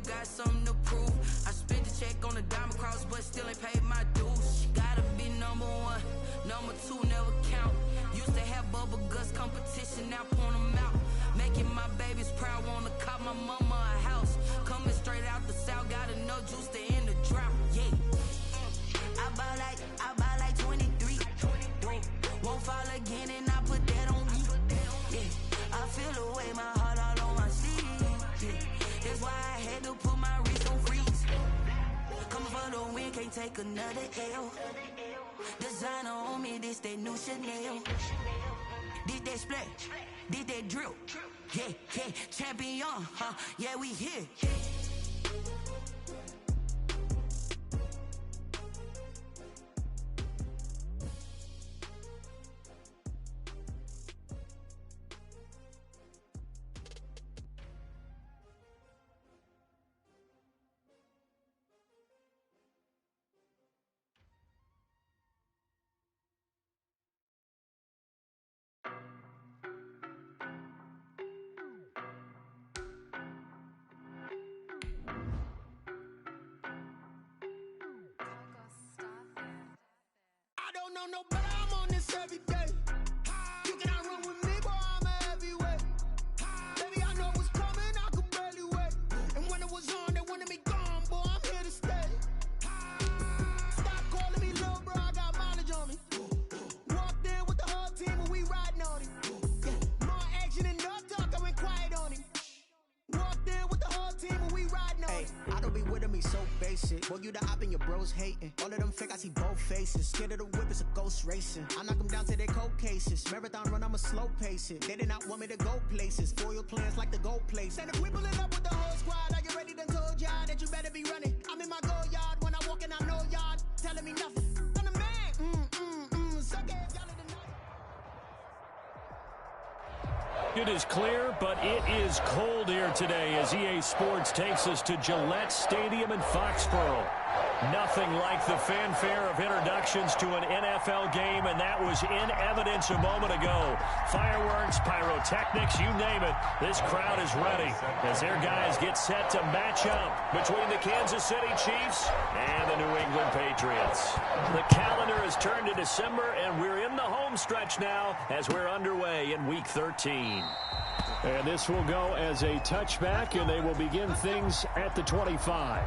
got something to prove. I spent the check on the diamond cross, but still ain't paid my dues. Gotta be number one, number two never count. Used to have bubble guts competition, now point them out. Making my babies proud, wanna cop my mama a house. Coming straight out the south, got enough juice to end the drought. Yeah. I buy like 23. Won't fall again, and I put that on me. Yeah. I feel the way, my heart all on my sleeve. Yeah. That's why I had to put my wrist on freeze. Coming for the win, can't take another L. Designer on me, this that new Chanel. Did that splash, did that drill. Yeah, yeah, champion, huh? Yeah, we here. No, but I'm on this every day. You cannot run with me, boy, I'm a heavyweight. Baby, I know what's coming, I could barely wait. And when it was on, they wanted me gone, boy, I'm here to stay. Stop calling me little bro, I got mileage on me. Walked in with the whole team and we riding on him. More action and no talk, I went quiet on him. Walked in with the whole team and we riding on him. I don't be with him, he's so basic. Boy, you the op and your bros hating. All of them fake, I see both faces. Scared of the whip, it's a ghost racing. I knock them down to their cold cases. Marathon run, I'ma slow pace it. They did not want me to go places. Foil plans like the gold place. And if we pulling up with the whole squad, I get ready, done told y'all that you better be running. I'm in my go yard, when I walk in, I know y'all telling me nothing. I'm the man, suck it, y'all are the night. It is clear, but it is cold here today as EA Sports takes us to Gillette Stadium in Foxborough. Nothing like the fanfare of introductions to an NFL game, and that was in evidence a moment ago. Fireworks, pyrotechnics, you name it. This crowd is ready as their guys get set to match up between the Kansas City Chiefs and the New England Patriots. The calendar has turned to December, and we're in the home stretch now as we're underway in Week 13. And this will go as a touchback, and they will begin things at the 25.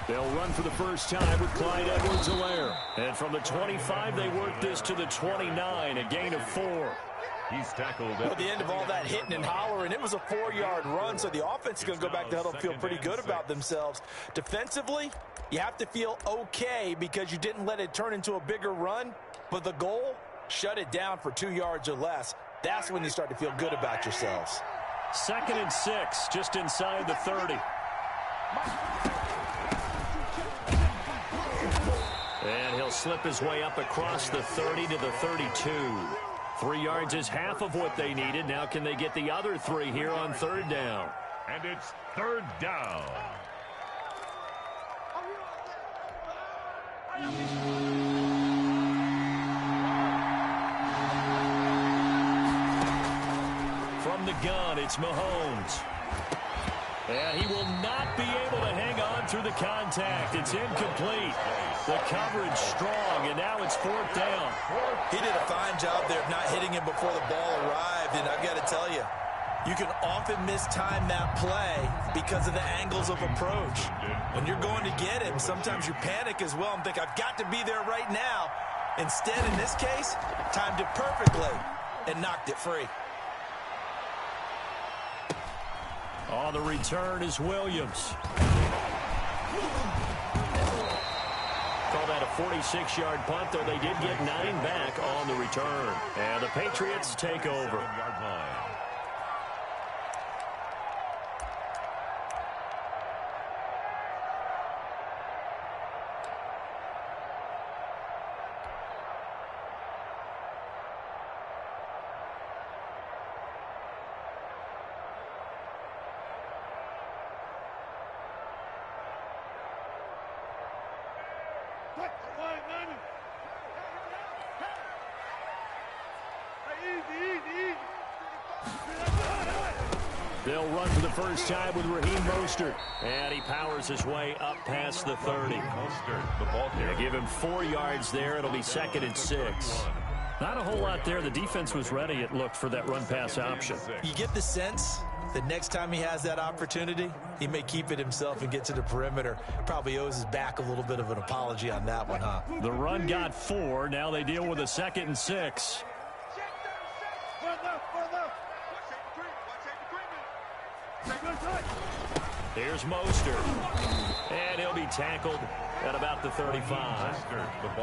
They'll run for the first time with Clyde Edwards-Helaire. And from the 25, they work this to the 29, a gain of 4. He's tackled at the end of all that hitting and hollering. It was a 4-yard run, so the offense is going to go back to huddle and feel pretty good about themselves. Defensively, you have to feel okay because you didn't let it turn into a bigger run. But the goal, shut it down for 2 yards or less. That's when you start to feel good about yourselves. 2nd and 6, just inside the 30. And he'll slip his way up across the 30 to the 32. 3 yards is half of what they needed. Now can they get the other 3 here on 3rd down? And it's 3rd down. From the gun, it's Mahomes. And he will not be able to hang on through the contact. It's incomplete. The coverage strong, and now it's 4th down. He did a fine job there of not hitting him before the ball arrived, and I've got to tell you, you can often mistime that play because of the angles of approach. When you're going to get him, sometimes you panic as well and think, I've got to be there right now. Instead, in this case, timed it perfectly and knocked it free. On the return is Williams. Call that a 46-yard punt, though they did get 9 back on the return. And the Patriots take over. They'll run for the first time with Raheem Mostert. And he powers his way up past the 30. Mostert, the ball carrier. Give him 4 yards there. It'll be 2nd and 6. Not a whole lot there. The defense was ready, it looked, for that run-pass option. You get the sense that next time he has that opportunity, he may keep it himself and get to the perimeter. Probably owes his back a little bit of an apology on that one, huh? The run got 4. Now they deal with a 2nd and 6. Here's Mostert. And he'll be tackled at about the 35.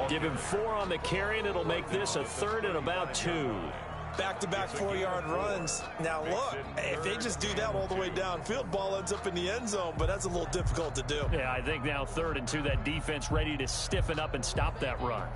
Give him 4 on the carry, and it'll make this a 3rd and about 2. Back-to-back 4-yard runs. Now, look, if they just do that all the way downfield, ball ends up in the end zone, but that's a little difficult to do. Yeah, I think now 3rd and 2, that defense ready to stiffen up and stop that run.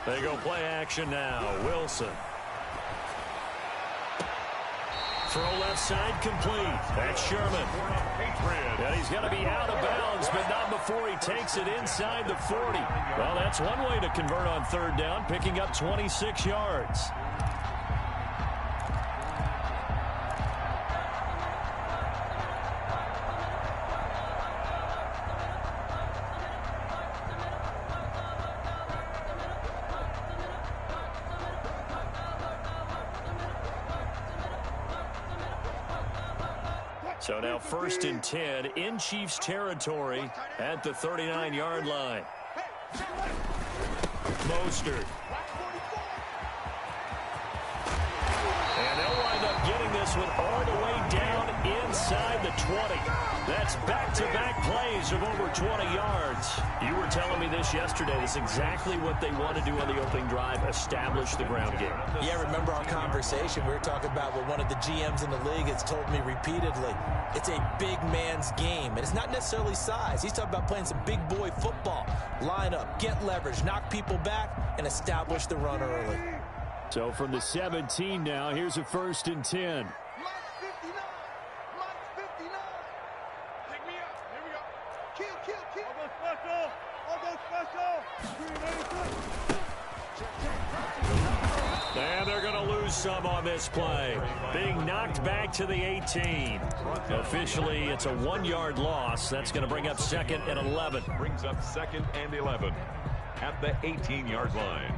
They go play action now. Wilson. Throw left side complete. That's Sherman. And he's going to be out of bounds, but not before he takes it inside the 40. Well, that's one way to convert on 3rd down, picking up 26 yards. So now 1st and 10 in Chiefs territory at the 39-yard line. Mostert. And they'll wind up getting this one all the way down inside the 20. That's back-to-back plays of over 20 yards. You were telling me this yesterday. This is exactly what they want to do on the opening drive, establish the ground game. Yeah, remember our conversation? We were talking about what one of the GMs in the league has told me repeatedly. It's a big man's game, and it's not necessarily size. He's talking about playing some big boy football. Line up, get leverage, knock people back, and establish the run early. So from the 17 now, here's a 1st and 10. And they're going to lose some on this play. Being knocked back to the 18. Officially, it's a 1-yard loss. That's going to bring up 2nd and 11. Brings up 2nd and 11 at the 18-yard line.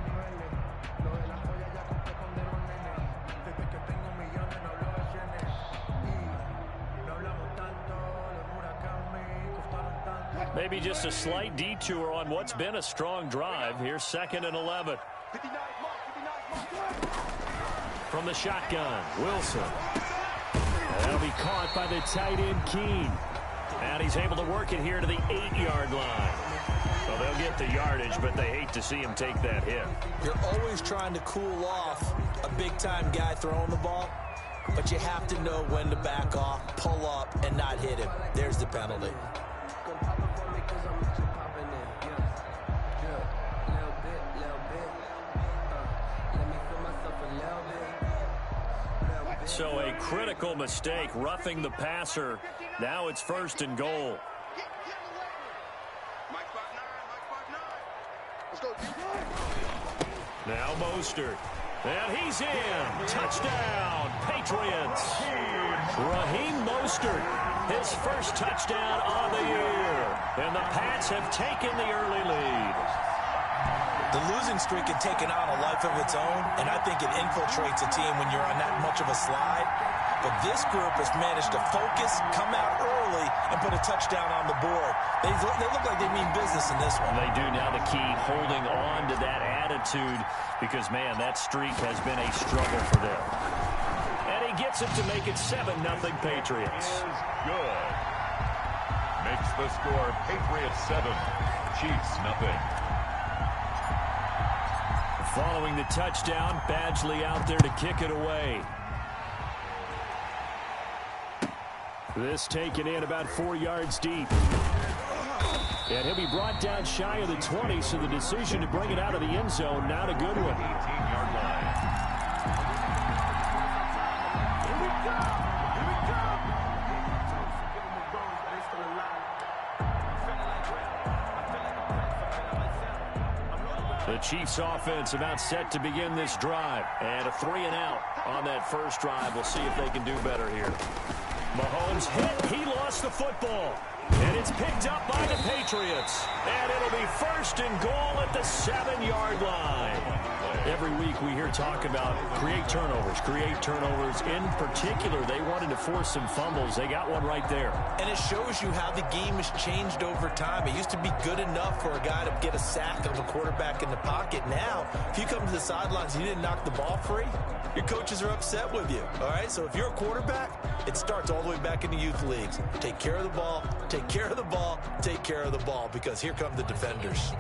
Maybe just a slight detour on what's been a strong drive. Here's 2nd and 11. From the shotgun, Wilson. That'll be caught by the tight end, Keene. And he's able to work it here to the 8-yard line. Well, they'll get the yardage, but they hate to see him take that hit. You're always trying to cool off a big-time guy throwing the ball, but you have to know when to back off, pull up, and not hit him. There's the penalty. So a critical mistake, roughing the passer. Now it's 1st and goal. Now Mostert. And he's in. Touchdown, Patriots. Raheem Mostert, his first touchdown on the year. And the Pats have taken the early lead. The losing streak had taken on a life of its own, and I think it infiltrates a team when you're on that much of a slide. But this group has managed to focus, come out early, and put a touchdown on the board. They look like they mean business in this one. They do. Now the key, holding on to that attitude, because, man, that streak has been a struggle for them. And he gets it to make it 7-0 Patriots. Good. makes the score Patriots 7, Chiefs 0. Following the touchdown, Badgley out there to kick it away. This taken in about 4 yards deep. And he'll be brought down shy of the 20, so the decision to bring it out of the end zone, not a good one. 18-yard line. Here we go! Here we go! The Chiefs offense about set to begin this drive. And a 3-and-out on that first drive. We'll see if they can do better here. Mahomes hit. He lost the football. And it's picked up by the Patriots. And it'll be 1st and goal at the 7-yard line. Every week we hear talk about create turnovers. In particular, they wanted to force some fumbles. They got one right there. And it shows you how the game has changed over time. It used to be good enough for a guy to get a sack of a quarterback in the pocket. Now, if you come to the sidelines and you didn't knock the ball free, your coaches are upset with you. All right, so if you're a quarterback, it starts all the way back in the youth leagues. Take care of the ball, take care of the ball, take care of the ball, because here come the defenders.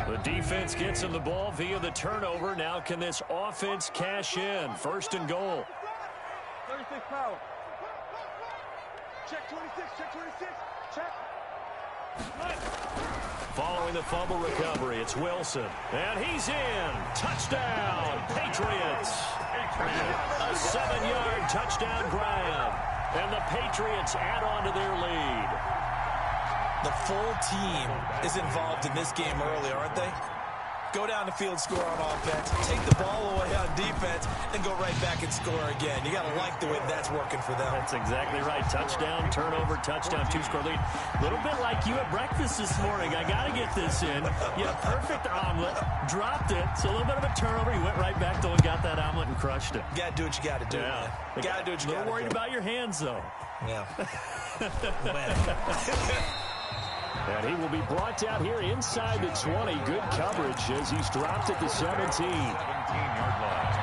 The defense gets him the ball via the turnover. Now can this offense cash in? 1st and goal. 36 power. Check 26, check 26, check. Following the fumble recovery, it's Wilson. And he's in. Touchdown, Patriots. A 7-yard touchdown grab. And the Patriots add on to their lead. The full team is involved in this game early, aren't they? Go down the field, score on offense, take the ball away on defense, and go right back and score again. You got to like the way that's working for them. That's exactly right. Touchdown, turnover, touchdown, 2-score lead. A little bit like you at breakfast this morning. I got to get this in. You had a perfect omelet, dropped it. So a little bit of a turnover. You went right back, though, and got that omelet and crushed it. You got to do what you got to do, man. You got to do what you got to do. A little worried about your hands, though. Yeah. And he will be brought down here inside the 20. Good coverage as he's dropped at the 17. 17-yard line.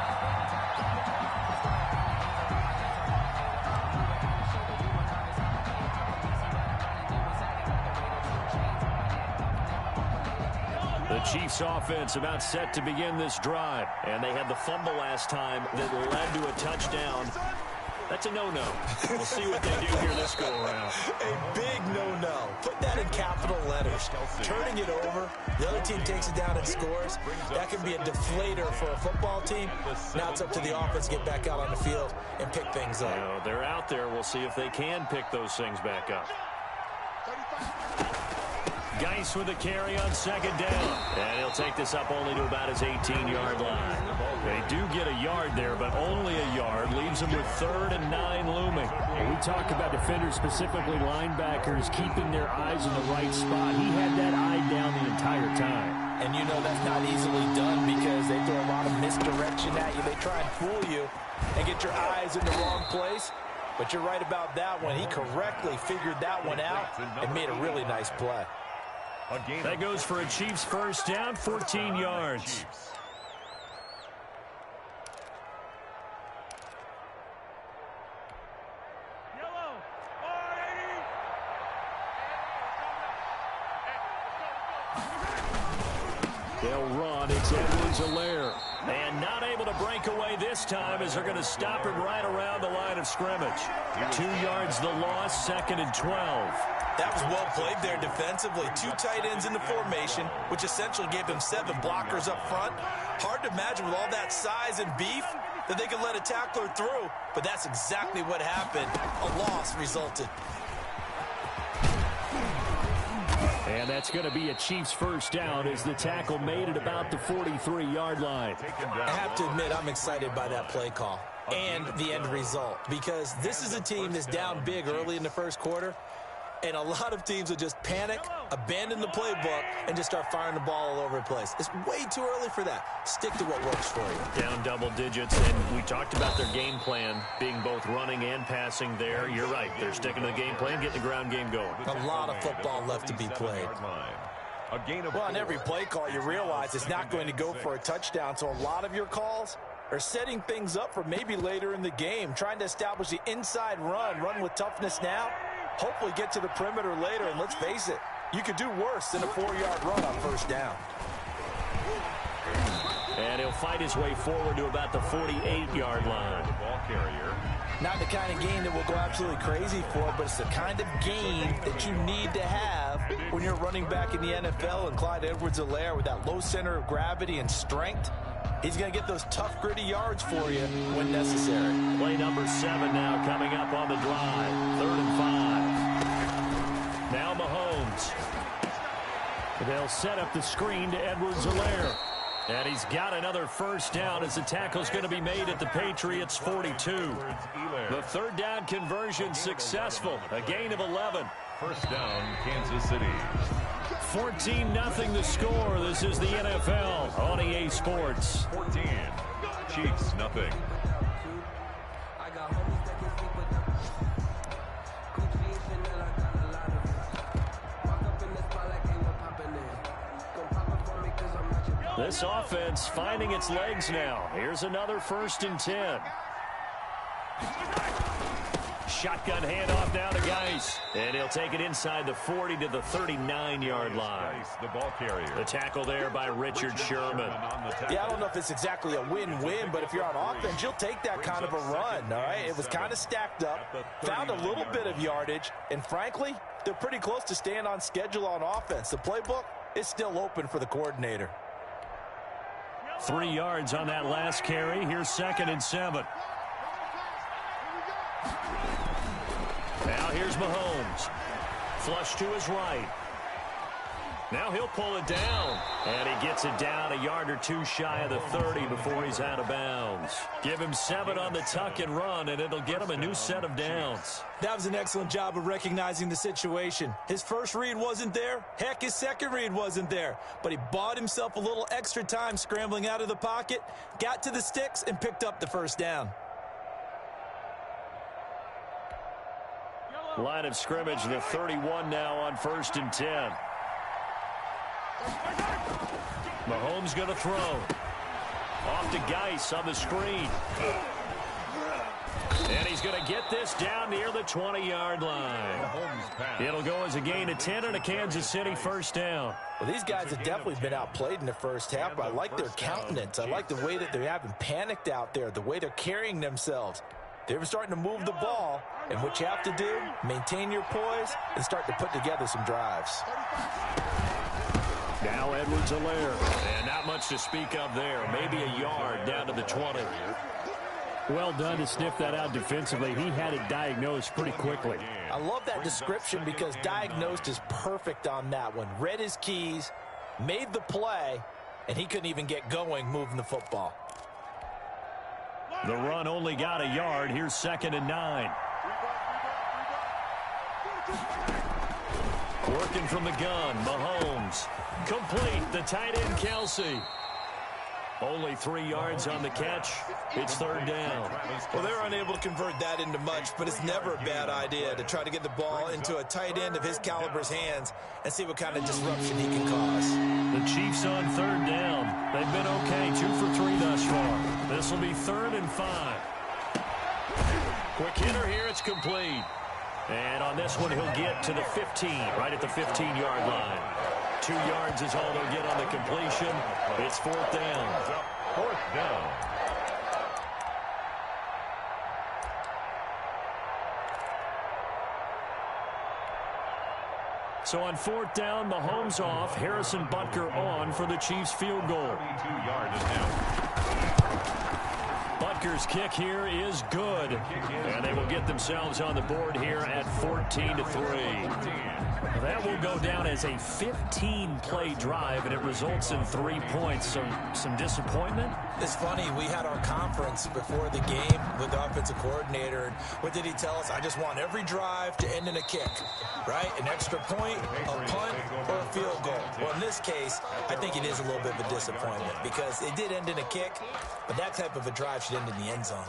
The Chiefs offense about set to begin this drive. And they had the fumble last time that led to a touchdown. That's a no-no. We'll see what they do here this go-around. A big no-no. Put that in capital letters. Turning it over, the other team takes it down and scores. That can be a deflator for a football team. Now it's up to the offense to get back out on the field and pick things up. You know, they're out there. We'll see if they can pick those things back up. Geis with a carry on 2nd down. And he'll take this up only to about his 18-yard line. They do get a yard there, but only a yard. Leaves them with 3rd and 9 looming. We talk about defenders, specifically linebackers, keeping their eyes in the right spot. He had that eye down the entire time. And you know that's not easily done because they throw a lot of misdirection at you. They try and fool you and get your eyes in the wrong place. But you're right about that one. He correctly figured that one out and made a really nice play. That goes for a Chiefs 1st down, 14 yards. They'll run. It's Gootheruler. And not able to break away this time as they're going to stop him right around the line of scrimmage. 2 yards the loss, 2nd and 12. That was well played there defensively. 2 tight ends in the formation, which essentially gave them 7 blockers up front. Hard to imagine with all that size and beef that they could let a tackler through, but that's exactly what happened. A loss resulted. And that's going to be a Chiefs 1st down as the tackle made it about the 43-yard line. I have to admit, I'm excited by that play call and the end result because this is a team that's down big early in the 1st quarter. And a lot of teams will just panic, abandon the playbook, and just start firing the ball all over the place. It's way too early for that. Stick to what works for you. Down double digits, and we talked about their game plan being both running and passing there. You're right. They're sticking to the game plan, getting the ground game going. A lot of football left to be played. Well, on every play call, you realize it's not going to go for a touchdown, so a lot of your calls or setting things up for maybe later in the game, trying to establish the inside run with toughness now, hopefully get to the perimeter later, and let's face it, you could do worse than a 4-yard run on first down. And he'll fight his way forward to about the 48-yard line. Ball carrier. Not the kind of game that we'll go absolutely crazy for, but it's the kind of game that you need to have when you're running back in the NFL. And Clyde Edwards-Helaire, with that low center of gravity and strength, he's going to get those tough, gritty yards for you when necessary. Play number 7 now coming up on the drive. 3rd and 5. Now Mahomes. They'll set up the screen to Edwards-Helaire. And he's got another first down as the tackle's going to be made at the Patriots' 42. The 3rd down conversion successful. A gain of 11. First down, Kansas City. 14-0 the score. This is the NFL on EA Sports. 14. Chiefs, nothing. This offense finding its legs now. Here's another 1st and 10. Shotgun handoff now to Geis. And he'll take it inside the 40 to the 39-yard line. Geis, the ball carrier. The tackle there by Richard Sherman. Yeah, I don't know if it's exactly a win-win, but if you're on offense, you'll take that kind of a run, all right? It was kind of stacked up, found a little bit of yardage, and frankly, they're pretty close to staying on schedule on offense. The playbook is still open for the coordinator. 3 yards on that last carry. Here's 2nd and 7. Now here's Mahomes. Flush to his right. Now he'll pull it down. And he gets it down a yard or 2 shy of the 30 before he's out of bounds. Give him 7 on the tuck and run, and it'll get him a new set of downs. That was an excellent job of recognizing the situation. His first read wasn't there. Heck, his second read wasn't there. But he bought himself a little extra time scrambling out of the pocket, got to the sticks, and picked up the first down. Line of scrimmage, the 31 now on 1st and 10. Mahomes going to throw. Off to Geis on the screen. And he's going to get this down near the 20-yard line. It'll go as a gain of 10 and a Kansas City first down. Well, these guys have definitely been outplayed in the first half, but I like their countenance. I like the way that they haven't panicked out there, the way they're carrying themselves. They're starting to move the ball, and what you have to do, maintain your poise and start to put together some drives. Now Edwards-Helaire, and not much to speak of there. Maybe a yard down to the 20. Well done to sniff that out defensively. He had it diagnosed pretty quickly. I love that description because diagnosed is perfect on that one. Read his keys, made the play, and he couldn't even get going moving the football. The run only got a yard. Here's 2nd and 9. Working from the gun, Mahomes. Complete, the tight end, Kelsey. Only 3 yards on the catch. It's 3rd down. Well, they're unable to convert that into much, but it's never a bad idea to try to get the ball into a tight end of his caliber's hands and see what kind of disruption he can cause. The Chiefs on 3rd down. They've been okay, 2 for 3 thus far. This will be 3rd and 5. Quick hitter here, it's complete. And on this one, he'll get to the 15, right at the 15-yard line. 2 yards is all they'll get on the completion. It's 4th down. 4th down. So on 4th down, Mahomes off, Harrison Butker on for the Chiefs field goal. 32-yard attempt. Butker's kick here is good. And they will get themselves on the board here at 14-3. That will go down as a 15-play drive, and it results in 3 points. So some disappointment? It's funny, we had our conference before the game with the offensive coordinator, and what did he tell us? I just want every drive to end in a kick, right? An extra point, a punt, or a field goal. Well, in this case, I think it is a little bit of a disappointment because it did end in a kick, but that type of a drive should end in the end zone.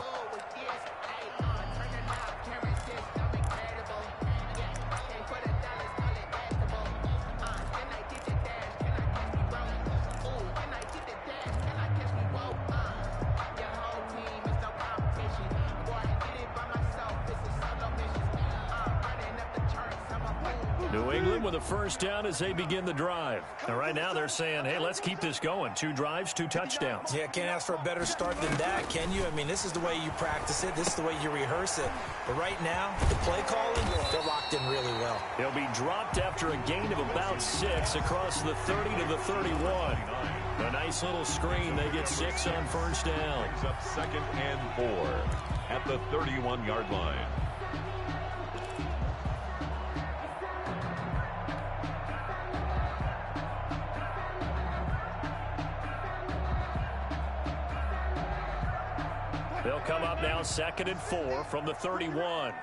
New England with a first down as they begin the drive. And right now they're saying, hey, let's keep this going. 2 drives, 2 touchdowns. Yeah, can't ask for a better start than that, can you? I mean, this is the way you practice it. This is the way you rehearse it. But right now, the play calling, they're locked in really well. He'll be dropped after a gain of about 6 across the 30 to the 31. A nice little screen. They get 6 on first down. Brings up 2nd and 4 at the 31-yard line. They'll come up now 2nd and 4 from the 31.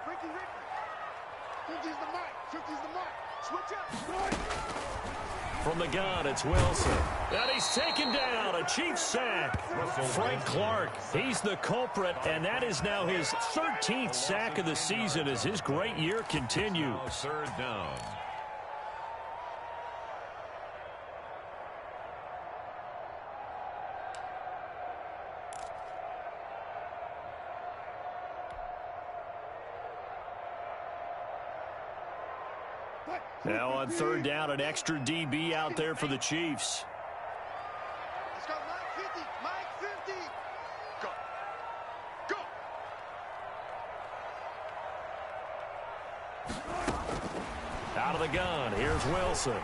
From the gun, it's Wilson. And he's taken down. A Chiefs sack. Frank Clark, he's the culprit, and that is now his 13th sack of the season as his great year continues. 3rd down. Now on 3rd down, an extra DB out there for the Chiefs. Let's go, Mike 50. Go. Go. Out of the gun, here's Wilson.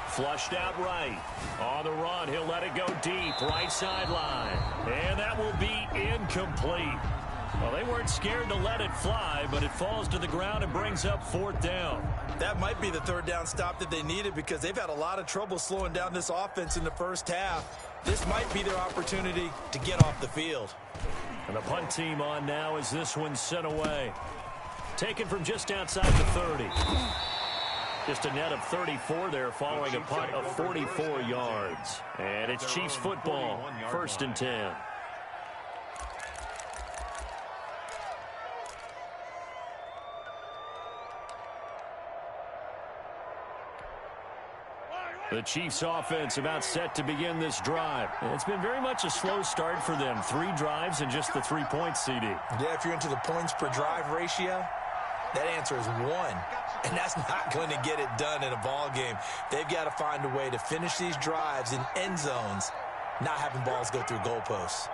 Flushed out right. On the run, he'll let it go deep, right sideline. And that will be incomplete. Well, they weren't scared to let it fly, but it falls to the ground and brings up 4th down. That might be the 3rd down stop that they needed because they've had a lot of trouble slowing down this offense in the first half. This might be their opportunity to get off the field. And the punt team on now as this one's sent away. Taken from just outside the 30. Just a net of 34 there following a punt of 44 yards. And it's Chiefs football, 1st and 10. The Chiefs offense about set to begin this drive. It's been very much a slow start for them. 3 drives and just the 3 points, CD. Yeah, if you're into the points per drive ratio, that answer is 1. And that's not going to get it done in a ball game. They've got to find a way to finish these drives in end zones, not having balls go through goalposts.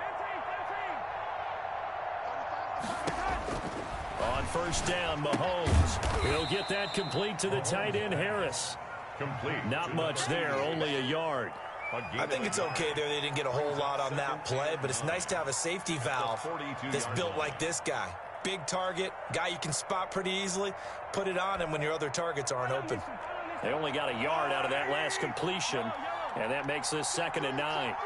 On first down, Mahomes. He'll get that complete to the tight end, Harris. Complete. Not much there, only a yard. I think it's okay there. They didn't get a whole lot on that play, but it's nice to have a safety valve that's built like this guy. Big target, guy you can spot pretty easily. Put it on him when your other targets aren't open. They only got a yard out of that last completion, and that makes this 2nd and 9.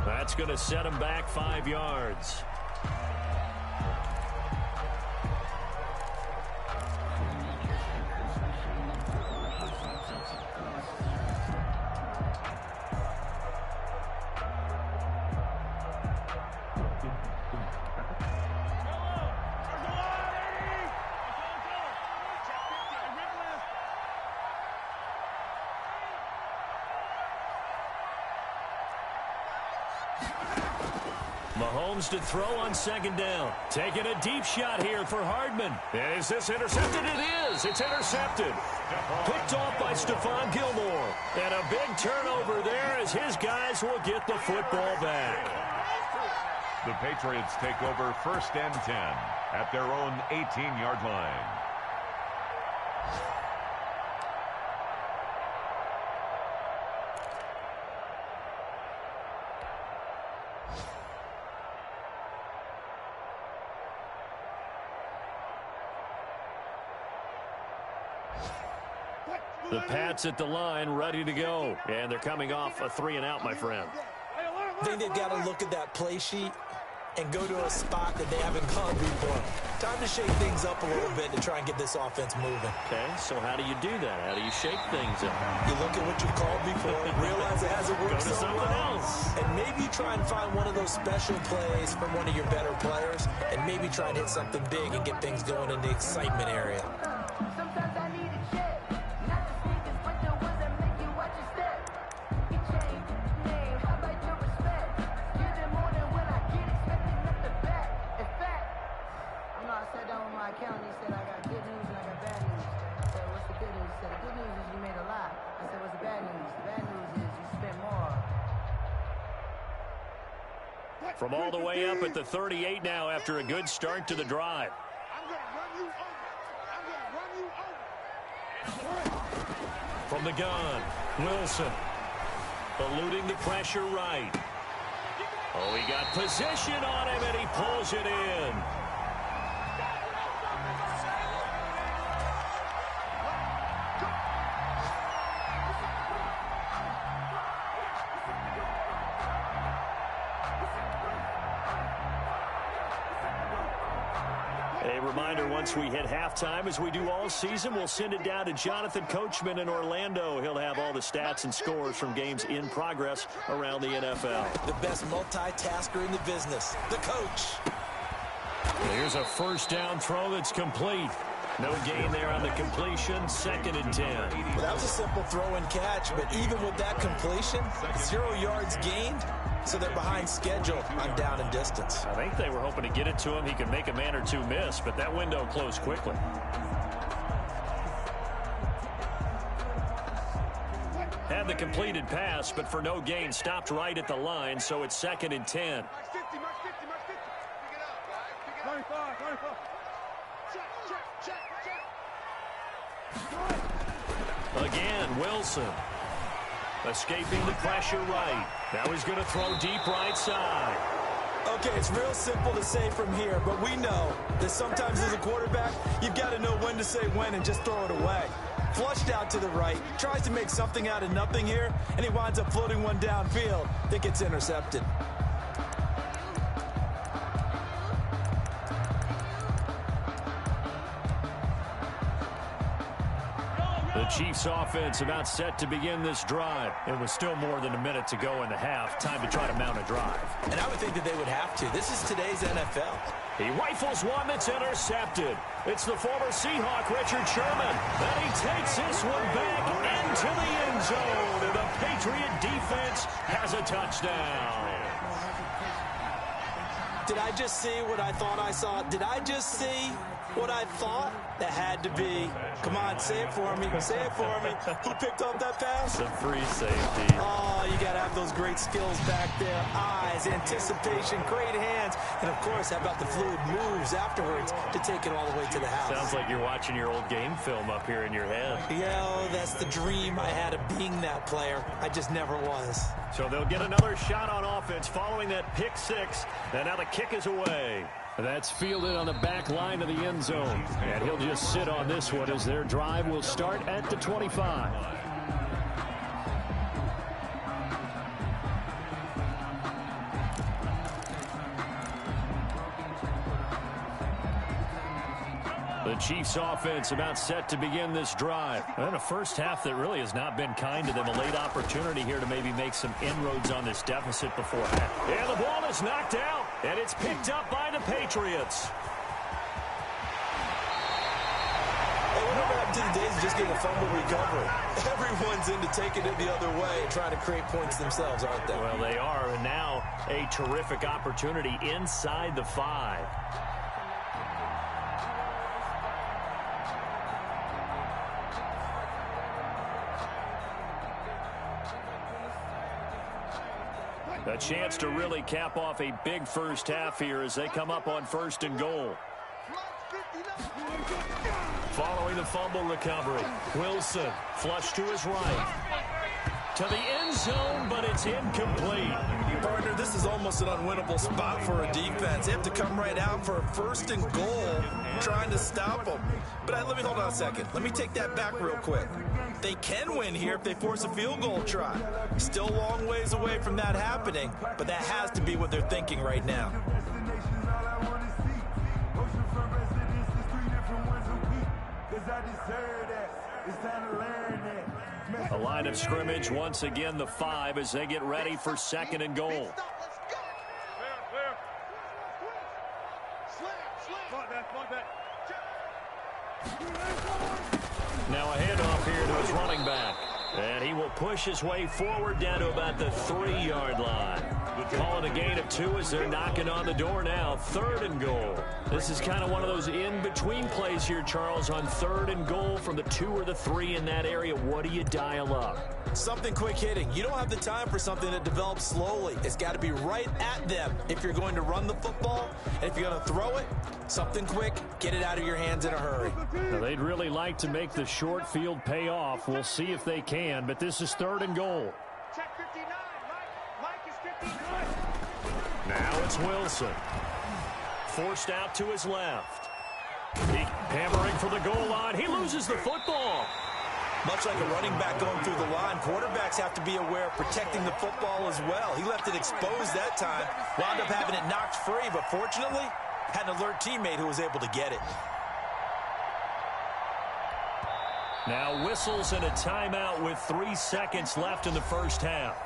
That's going to set him back 5 yards. Mahomes to throw on 2nd down. Taking a deep shot here for Hardman. And is this intercepted? It is. It's intercepted. Picked off by Stephon Gilmore. And a big turnover there as his guys will get the football back. The Patriots take over 1st and 10 at their own 18-yard line. The Pats at the line, ready to go. And they're coming off a 3-and-out, my friend. I think they've got to look at that play sheet and go to a spot that they haven't gone before. Time to shake things up a little bit to try and get this offense moving. Okay, so how do you do that? How do you shake things up? You look at what you called before, realize it hasn't worked Go to something else. and maybe try and find one of those special plays from one of your better players, and maybe try and hit something big and get things going in the excitement area. Sometimes I need a check. Not the sneakers, but the ones that make you watch your step. You change name, how about your respect? Give them more than when I get expected at the back. In fact, I sat down with my accountant. He said I got good news and I got bad news. I said, what's the good news? He said, the good news is you made a lot. I said, what's the bad news? The bad news is you spent more. From all the way up at the 38 now after a good start to the drive. I'm going to run you over. I'm going to run you over. From the gun, Wilson. Eluding the pressure right. Oh, he got position on him, and he pulls it in. A reminder, once we hit halftime, as we do all season, we'll send it down to Jonathan Coachman in Orlando. He'll have all the stats and scores from games in progress around the NFL. The best multitasker in the business, the coach. Here's a first down throw that's complete. No gain there on the completion, 2nd and 10. Well, that was a simple throw and catch, but even with that completion, 0 yards gained, so they're behind schedule on down and distance. I think they were hoping to get it to him. He could make a man or two miss, but that window closed quickly. Had the completed pass, but for no gain, stopped right at the line, so it's 2nd and 10. Max 50, Max 50, Max 50. Pick it up, guys. Pick it up. 25, 25. Check. Again, Wilson. Escaping the pressure right. Now he's going to throw deep right side. Okay, it's real simple to say from here, but we know that sometimes as a quarterback, you've got to know when to say when and just throw it away. Flushed out to the right, tries to make something out of nothing here, and he winds up floating one downfield that gets intercepted. The Chiefs offense about set to begin this drive. It was still more than a minute to go in the half. Time to try to mount a drive. And I would think that they would have to. This is today's NFL. He rifles one that's intercepted. It's the former Seahawk, Richard Sherman. And he takes this one back into the end zone. And the Patriot defense has a touchdown. Did I just see what I thought I saw? Did I just see what I thought? That had to be. Come on, say it for me. Say it for me. Who picked up that pass? The free safety. Oh, you got to have those great skills back there. Eyes, anticipation, great hands. And, of course, how about the fluid moves afterwards to take it all the way to the house? Sounds like you're watching your old game film up here in your head. Yeah, that's the dream I had of being that player. I just never was. So they'll get another shot on offense following that pick six. And now the kick is away. That's fielded on the back line of the end zone. And he'll just sit on this one as their drive will start at the 25. The Chiefs offense about set to begin this drive. And a first half that really has not been kind to them. A late opportunity here to maybe make some inroads on this deficit before half. And the ball is knocked out. And it's picked up by the Patriots. Hey, whatever happened to the days of just getting a fumble recovery? Everyone's into taking it the other way and trying to create points themselves, aren't they? Well, they are. And now a terrific opportunity inside the 5. A chance to really cap off a big first half here as they come up on 1st and goal. Following the fumble recovery, Wilson flush to his right. To the end zone, but it's incomplete. Partner, this is almost an unwinnable spot for a defense. They have to come right out for a 1st and goal, trying to stop them. But let me hold on a second. Let me take that back real quick. They can win here if they force a field goal try. Still a long ways away from that happening, but that has to be what they're thinking right now. line of scrimmage, once again, the 5 as they get ready for 2nd and goal. Now a handoff here to his running back. And he will push his way forward down to about the 3-yard line. Call it a gain of 2 as they're knocking on the door now. 3rd and goal. This is kind of one of those in-between plays here, Charles, on 3rd and goal from the 2 or the 3 in that area. What do you dial up? Something quick hitting. You don't have the time for something that develops slowly. It's got to be right at them if you're going to run the football. And if you're going to throw it, something quick, get it out of your hands in a hurry. Now, they'd really like to make the short field pay off. We'll see if they can, but this is 3rd and goal. Check 59, Mike is 59. Now it's Wilson. Forced out to his left. He hammering for the goal line. He loses the football. Much like a running back going through the line, quarterbacks have to be aware of protecting the football as well. He left it exposed that time, wound up having it knocked free, but fortunately, had an alert teammate who was able to get it. Now whistles and a timeout with 3 seconds left in the first half.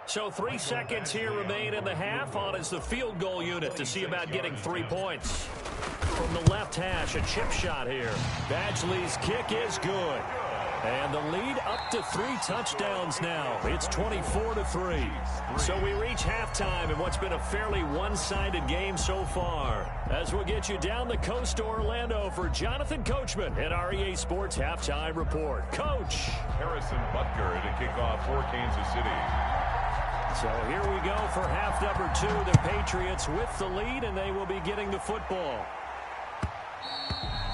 So 3 seconds here remain in the half. On is the field goal unit to see about getting 3 points. From the left hash, a chip shot here. Badgley's kick is good. And the lead up to 3 touchdowns now. It's 24-3. So we reach halftime in what's been a fairly one-sided game so far. As we'll get you down the coast to Orlando for Jonathan Coachman at our EA Sports Halftime Report. Coach. Harrison Butker to kick off for Kansas City. So here we go for half number 2. The Patriots with the lead, and they will be getting the football.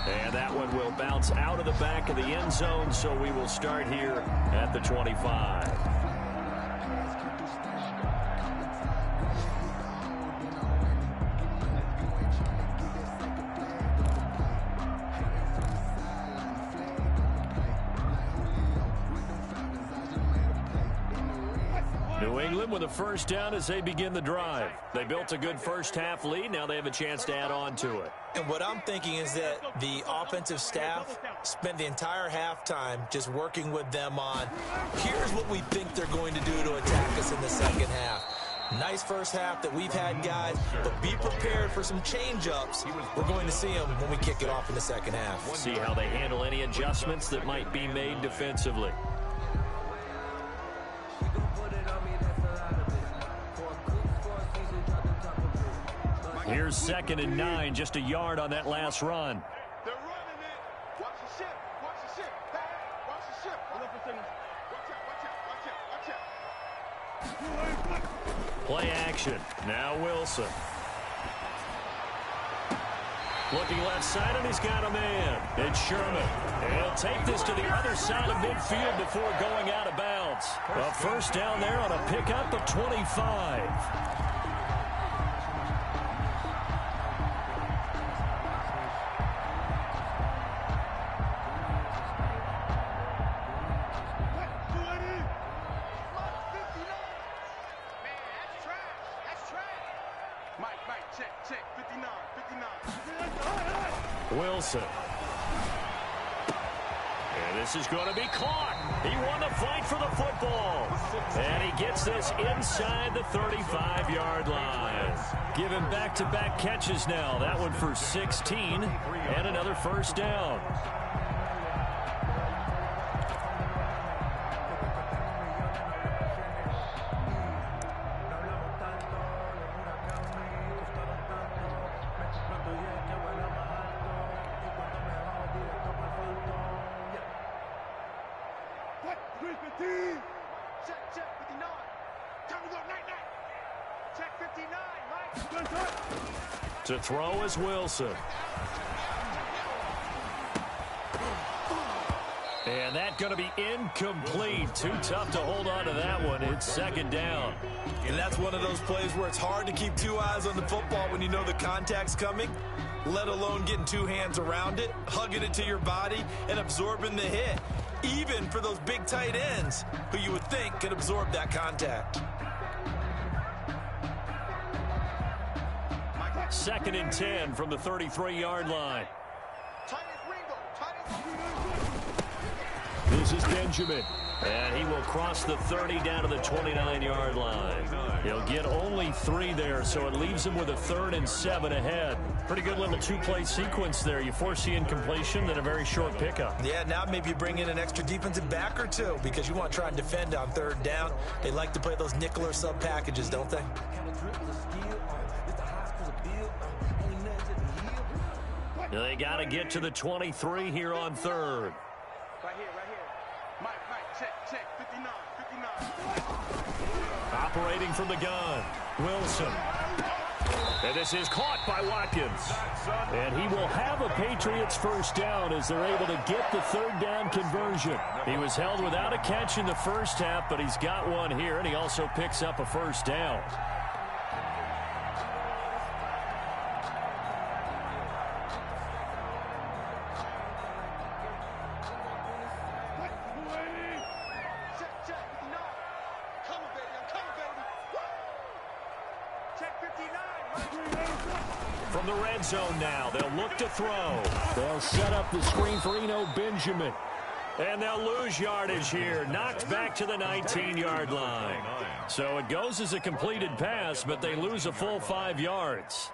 And that one will bounce out of the back of the end zone, so we will start here at the 25. New England with a first down as they begin the drive. They built a good first half lead. Now they have a chance to add on to it. And what I'm thinking is that the offensive staff spent the entire halftime just working with them on, here's what we think they're going to do to attack us in the second half. Nice first half that we've had, guys, but be prepared for some change-ups. We're going to see them when we kick it off in the second half. See how they handle any adjustments that might be made defensively. Here's 2nd and 9, just a yard on that last run. They're running it. Watch the ship. Watch the ship. Watch the ship. Watch out. Play action. Now Wilson. Looking left side, and he's got a man. It's Sherman. And he'll take this to the other side of midfield before going out of bounds. A first down there on a pickup of 25. Check. 59. Wilson. And this is going to be caught. He won the fight for the football. And he gets this inside the 35-yard line. Give him back-to-back catches now. That one for 16 and another first down. Check 59. Time to go. Night. Check 59, Mike. To throw is Wilson. And that going to be incomplete. Too tough to hold on to that one. It's 2nd down. And that's one of those plays where it's hard to keep 2 eyes on the football when you know the contact's coming, let alone getting 2 hands around it, hugging it to your body, and absorbing the hit. Even for those big tight ends who you would think could absorb that contact. 2nd and 10 from the 33-yard line. This is Benjamin. And he will cross the 30 down to the 29-yard line. He'll get only 3 there, so it leaves him with a 3rd and 7 ahead. Pretty good little 2-play sequence there. You force the incompletion, then a very short pickup. Yeah, now maybe you bring in an extra defensive back or 2 because you want to try and defend on 3rd down. They like to play those nickel or sub packages, don't they? They got to get to the 23 here on 3rd. Right here. Mike, check, 59. Operating from the gun, Wilson. And this is caught by Watkins. And he will have a Patriots first down as they're able to get the 3rd down conversion. He was held without a catch in the first half, but he's got one here, and he also picks up a first down. From the red zone now, they'll look to throw. They'll set up the screen for Benjamin. And they'll lose yardage here. Knocked back to the 19-yard line. So it goes as a completed pass, but they lose a full 5 yards.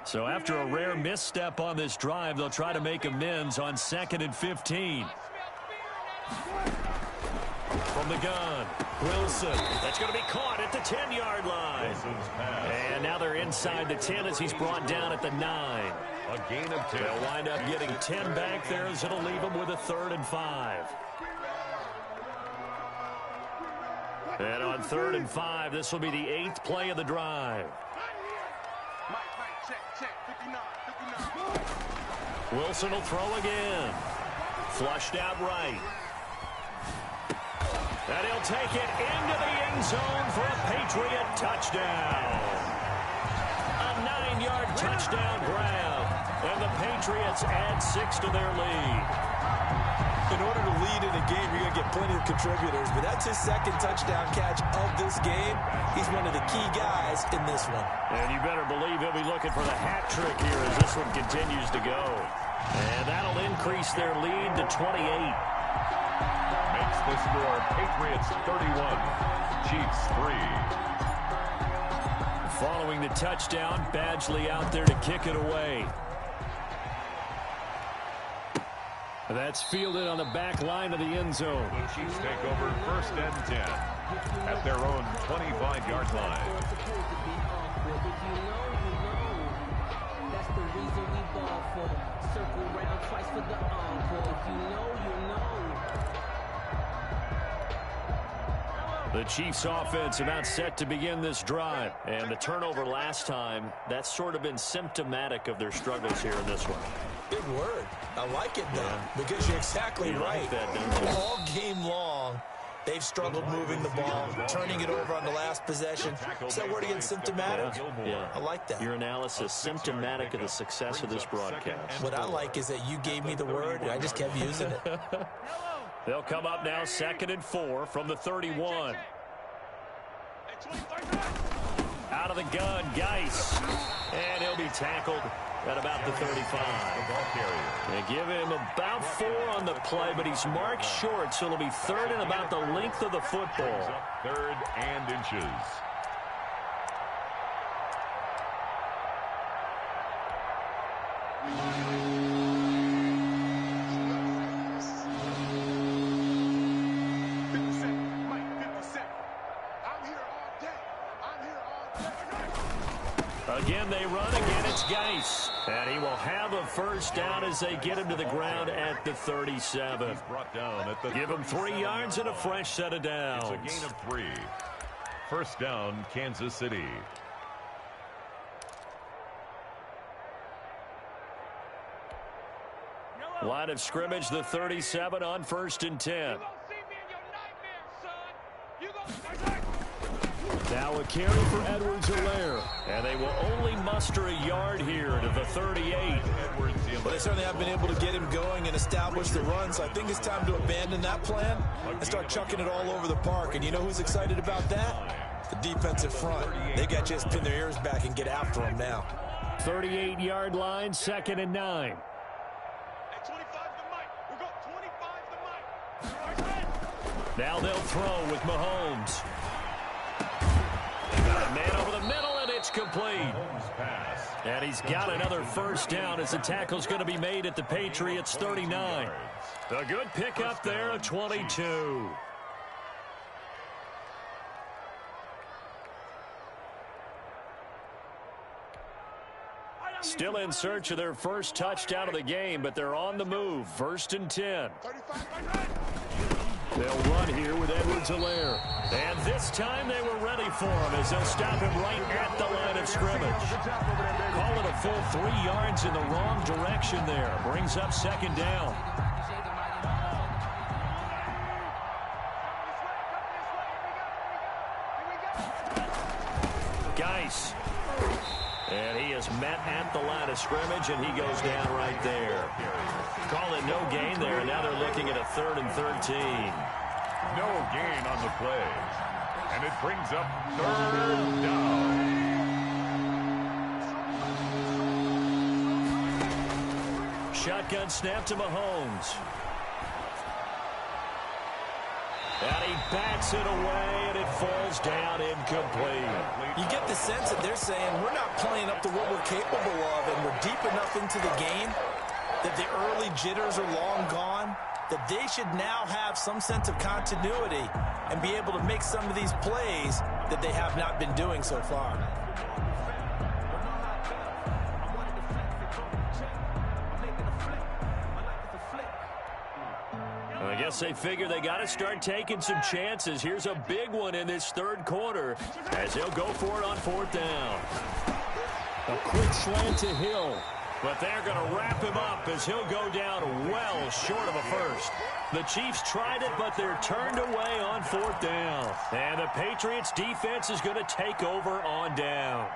So after a rare misstep on this drive, they'll try to make amends on 2nd and 15. From the gun, Wilson. That's going to be caught at the 10-yard line. And now they're inside the 10 as he's brought down at the 9. A gain of 10. They'll wind up getting 10 back there as it'll leave them with a 3rd and 5. And on 3rd and 5, this will be the 8th play of the drive. Mike, check, 59. Wilson will throw again. Flushed out right. And he'll take it into the end zone for a Patriot touchdown. A 9-yard touchdown grab. And the Patriots add 6 to their lead. In order to lead in a game, you're going to get plenty of contributors, but that's his 2nd touchdown catch of this game. He's one of the key guys in this one. And you better believe he'll be looking for the hat trick here as this one continues to go. And that'll increase their lead to 28. Makes the score Patriots 31, Chiefs 3. Following the touchdown, Badgley out there to kick it away. That's fielded on the back line of the end zone. The Chiefs take over 1st and 10 at their own 25-yard line. That's the reason we ball for. Circle round twice for the encore. If you know, you know. The Chiefs offense about set to begin this drive. And the turnover last time, that's sort of been symptomatic of their struggles here in this one. Big word. I like it, though, because you're exactly right. Like that, don't you? All game long, they've struggled moving the ball, turning it over on the last possession. Is that word again, symptomatic? Yeah. I like that. Your analysis, symptomatic of the success of this broadcast. What I like is that you gave me the word, and I just kept using it. They'll come up now 2nd and 4 from the 31. Out of the gun, Geis. And he'll be tackled at about the 35. They give him about 4 on the play, but he's marked short, so it'll be 3rd and about the length of the football. 3rd and inches. Again, they run. Again, it's Geis. And he will have a first down as they get him to the ground at the 37. Brought down at the Give him 3 yards and a fresh set of downs. It's a gain of 3. First down, Kansas City. Line of scrimmage, the 37 on 1st and 10. Now a carry for Edwards-Helaire. And they will only muster a yard here to the 38. But they certainly have been able to get him going and establish the run, so I think it's time to abandon that plan and start chucking it all over the park. And you know who's excited about that? The defensive front, they got to just pin their ears back and get after them now. 38-yard line, 2nd and 9. Hey, 25 the mic. We got 25 the mic. Now they'll throw with Mahomes. Got a man over the middle, and it's complete. And he's got another first down as the tackle's going to be made at the Patriots' 39. A good pickup there of 22. Still in search of their first touchdown of the game, but they're on the move. 1st and 10. They'll run here with Edwards-Helaire. And this time they were ready for him as they'll stop him right at the line of scrimmage. Call it a full 3 yards in the wrong direction there. Brings up 2nd down. Geis. And he is met at the line of scrimmage, and he goes down right there. Call it no gain there, and now they're looking at a 3rd and 13. No gain on the play. And it brings up 3rd down. Shotgun snap to Mahomes. And he bats it away, and it falls down incomplete. You get the sense that they're saying we're not playing up to what we're capable of, and we're deep enough into the game that the early jitters are long gone, that they should now have some sense of continuity and be able to make some of these plays that they have not been doing so far. I guess they figure they got to start taking some chances. Here's a big one in this 3rd quarter as he'll go for it on 4th down. A quick slant to Hill, but they're going to wrap him up as he'll go down well short of a first. The Chiefs tried it, but they're turned away on 4th down. And the Patriots defense is going to take over on downs.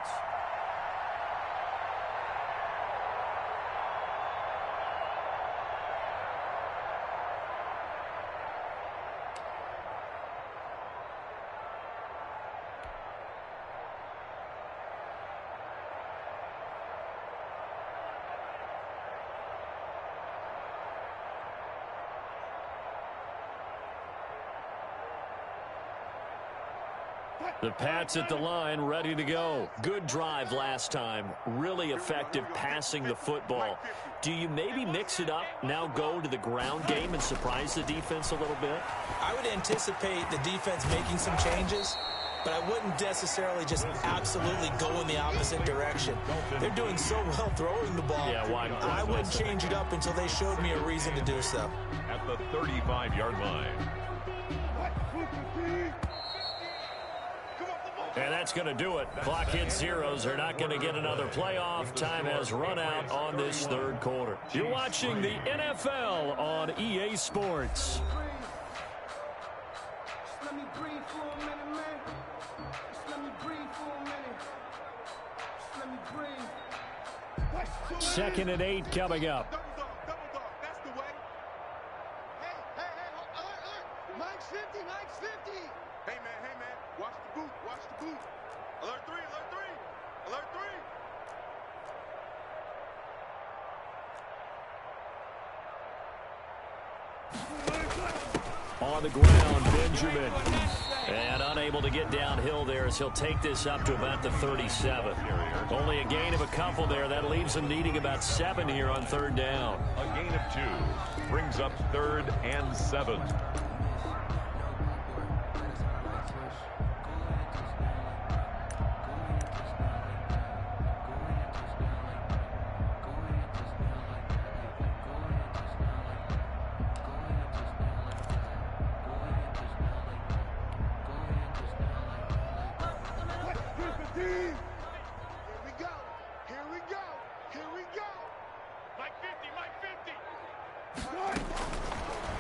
The Pats at the line, ready to go. Good drive last time. Really effective passing the football. Do you maybe mix it up, now go to the ground game and surprise the defense a little bit? I would anticipate the defense making some changes, but I wouldn't necessarily just absolutely go in the opposite direction. They're doing so well throwing the ball. Yeah, why not? I wouldn't change it up until they showed me a reason to do so. At the 35-yard line. And that's going to do it. Clock hits zeros. They're not going to get another playoff. Time has run out on this 3rd quarter. You're watching the NFL on EA Sports. Let me breathe for a minute, man. Let me breathe for a minute. Let me breathe. 2nd and 8 coming up. Double dog, that's the way. Hey, alert. Mike's 50. Hey, man, watch the boot. Alert 3. On the ground, Benjamin. And unable to get downhill there as he'll take this up to about the 37. Only a gain of a couple there. That leaves them needing about 7 here on 3rd down. A gain of 2 brings up 3rd and 7.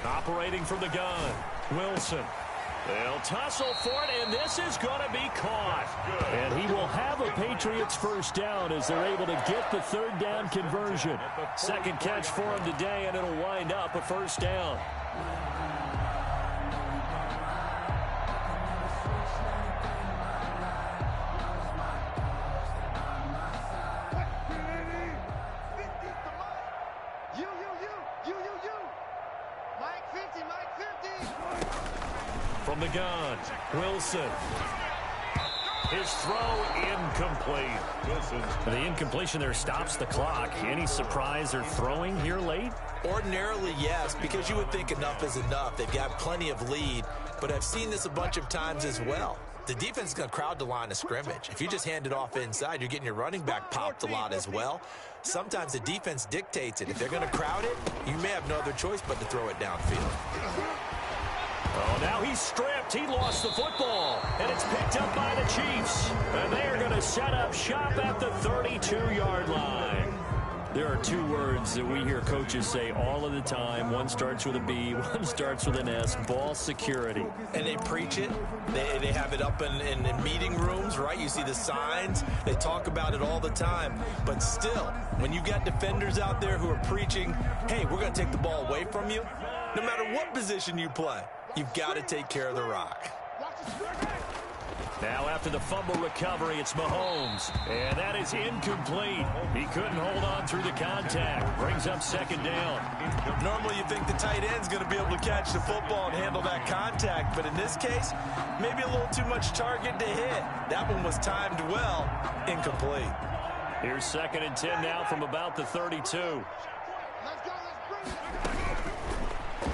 Operating from the gun, Wilson. They'll tussle for it, and this is going to be caught. And he will have a Patriots first down as they're able to get the 3rd down conversion. 2nd catch for him today, and it'll wind up a first down. You. Mike 50, Mike 50. From the gun, Wilson. His throw incomplete. The incompletion there stops the clock. Any surprise they're throwing here late? Ordinarily, yes, because you would think enough is enough. They've got plenty of lead, but I've seen this a bunch of times as well. The defense is going to crowd the line of scrimmage. If you just hand it off inside, you're getting your running back popped a lot as well. Sometimes the defense dictates it. If they're going to crowd it, you may have no other choice but to throw it downfield. Oh, now he's stripped. He lost the football, and it's picked up by the Chiefs. And they are going to set up shop at the 32-yard line. There are two words that we hear coaches say all of the time. One starts with a B, one starts with an S, ball security. And they preach it. They have it up in meeting rooms, right? You see the signs. They talk about it all the time. But still, when you've got defenders out there who are preaching, hey, we're going to take the ball away from you, no matter what position you play, you've got to take care of the rock. Now after the fumble recovery, it's Mahomes. And that is incomplete. He couldn't hold on through the contact. Brings up second down. Normally you think the tight end's going to be able to catch the football and handle that contact. But in this case, maybe a little too much target to hit. That one was timed well. Incomplete. Here's 2nd and 10 now from about the 32.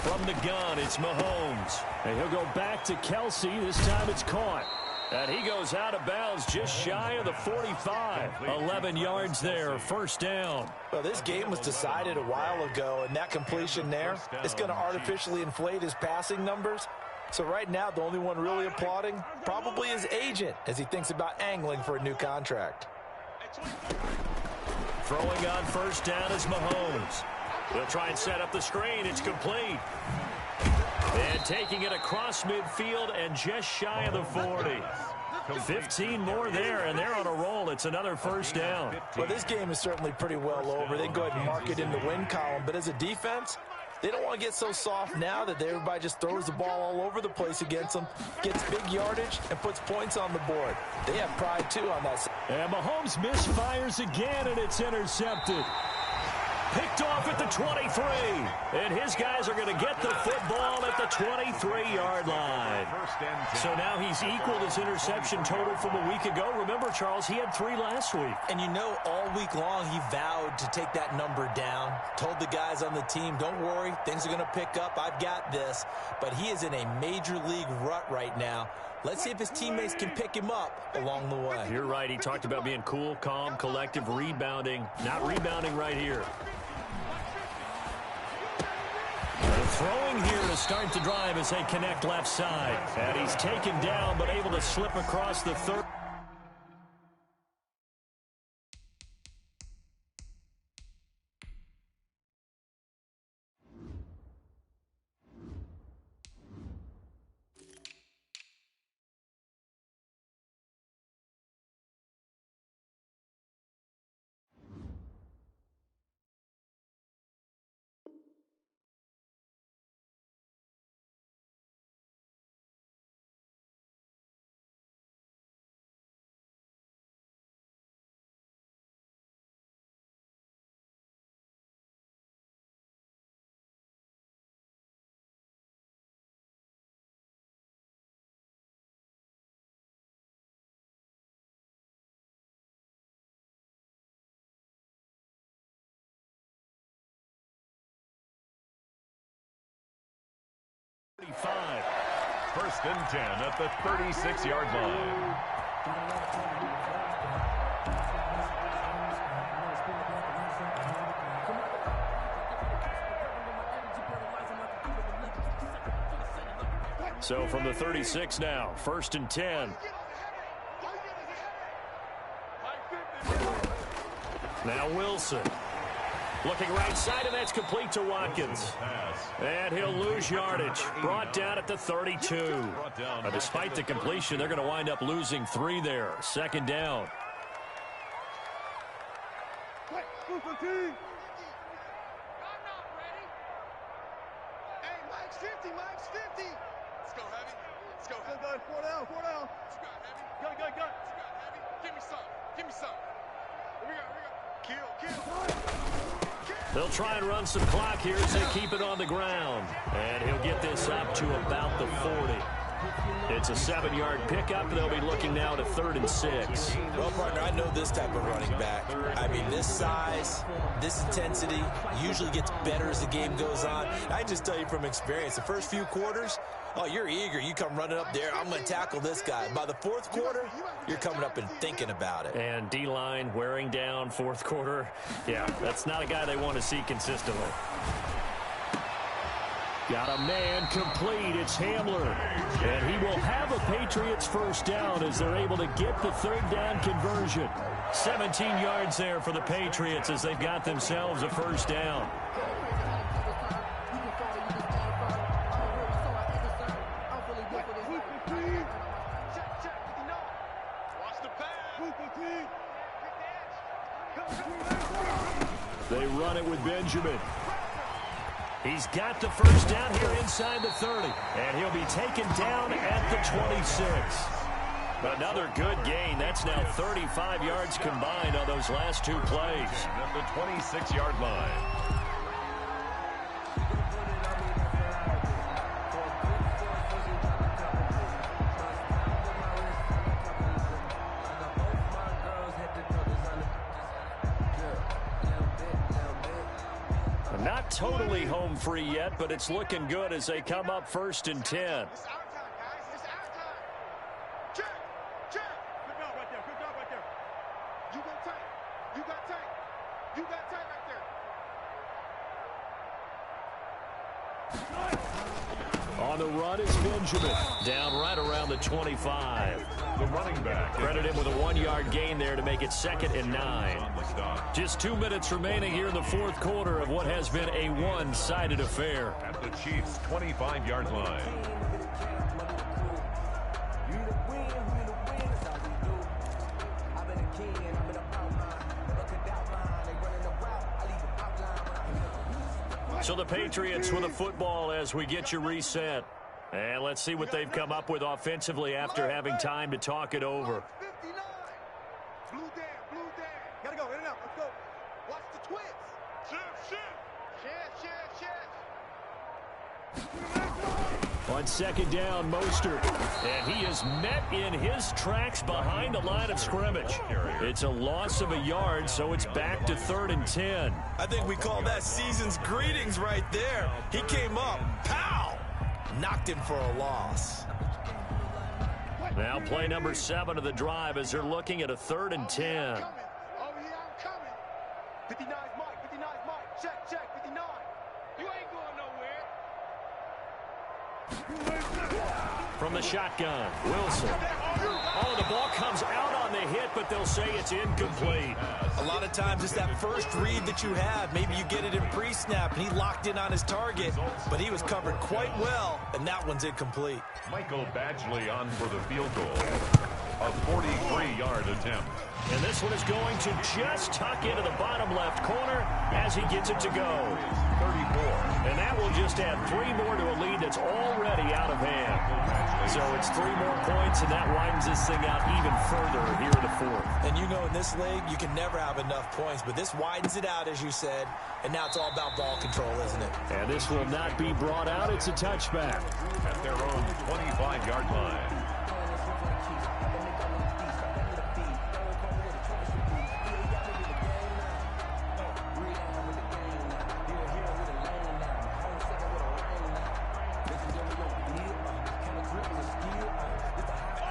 From the gun, it's Mahomes. And he'll go back to Kelsey. This time it's caught. And he goes out of bounds just shy of the 45. 11 yards there, first down. Well, this game was decided a while ago, and that completion there is going to artificially inflate his passing numbers. So right now, the only one really applauding probably his agent as he thinks about angling for a new contract. Throwing on first down is Mahomes. He'll try and set up the screen. It's complete. And taking it across midfield and just shy of the 40. 15 more there, and they're on a roll. It's another first down. Well, this game is certainly pretty well over. They can go ahead and mark it in the win column. But as a defense, they don't want to get so soft now that everybody just throws the ball all over the place against them, gets big yardage, and puts points on the board. They have pride, too, on that side. And Mahomes misfires again, and it's intercepted. Picked off at the 23. And his guys are going to get the football at the 23-yard line. So now he's equaled his interception total from a week ago. Remember, Charles, he had 3 last week. And you know, all week long he vowed to take that number down. Told the guys on the team, don't worry, things are going to pick up. I've got this. But he is in a major league rut right now. Let's see if his teammates can pick him up along the way. You're right. He talked about being cool, calm, collective, rebounding. Not rebounding right here. Throwing here to start the drive as they connect left side. And he's taken down but able to slip across the 30. First and 10 at the 36-yard line. So from the 36 now, first and 10. Now Wilson. Looking right side, and that's complete to Watkins. And he'll lose yardage. Brought down at the 32. Despite the completion, they're going to wind up losing 3 there. Second down. I'm not ready. Hey, Mike's 50, Mike's 50. Let's go, Heavy. Let's go, Heavy. 4 down, 4 down. What you got, Heavy? Gun. What you got, Heavy? Give me some. Give me some. Here we go. Kill. They'll try and run some clock here as they keep it on the ground. And he'll get this up to about the 40. It's a 7-yard pickup. They'll be looking now to 3rd and 6. Well, partner, I know this type of running back. I mean, this size, this intensity usually gets better as the game goes on. I just tell you from experience, the first few quarters, oh, you're eager. You come running up there, I'm going to tackle this guy. By the 4th quarter, you're coming up and thinking about it. And D-line wearing down 4th quarter. Yeah, that's not a guy they want to see consistently. Got a man complete. It's Hamler. And he will have a Patriots first down as they're able to get the 3rd down conversion. 17 yards there for the Patriots as they've got themselves a first down. They run it with Benjamin. He's got the first down here inside the 30. And he'll be taken down at the 26. Another good gain. That's now 35 yards combined on those last 2 plays. At the 26-yard line. Not totally home free yet, but it's looking good as they come up 1st and 10. It's our time, guys. It's our time. Check. Check. Good job right there. Good job right there. You got tight. You got tight. You got tight right there. On the run is Benjamin. Down right around the 25. The running back. Credit him with a 1-yard gain there to make it 2nd and 9. Just 2 minutes remaining here in the 4th quarter of what has been a one-sided affair. At the Chiefs' 25-yard line. So the Patriots with a football as we get you reset. And let's see what they've come up with offensively after having time to talk it over. 59. Blue down, blue down. Gotta go, in and out, let's go. Watch the twist. Shift. On 2nd down, Mostert. And he is met in his tracks behind the line of scrimmage. It's a loss of a yard, so it's back to 3rd and 10. I think we call that season's greetings right there. He came up, pow! Knocked him for a loss. Now play number 7 of the drive as they're looking at a 3rd and 10. Oh, yeah, I'm coming. 59's Mike, 59's Mike. Check, 59. You ain't going nowhere. From the shotgun, Wilson. Oh, the ball comes out on the hit, but they'll say it's incomplete. A lot of times it's that first read that you have. Maybe you get it in pre-snap, and he locked in on his target, but he was covered quite well, and that one's incomplete. Michael Badgley on for the field goal. A 43-yard attempt. And this one is going to just tuck into the bottom left corner as he gets it to go. 34. And that will just add 3 more to a lead that's already out of hand. So it's 3 more points, and that widens this thing out even further here in the 4th. And you know in this league, you can never have enough points, but this widens it out, as you said, and now it's all about ball control, isn't it? And this will not be brought out. It's a touchback. At their own 25-yard line.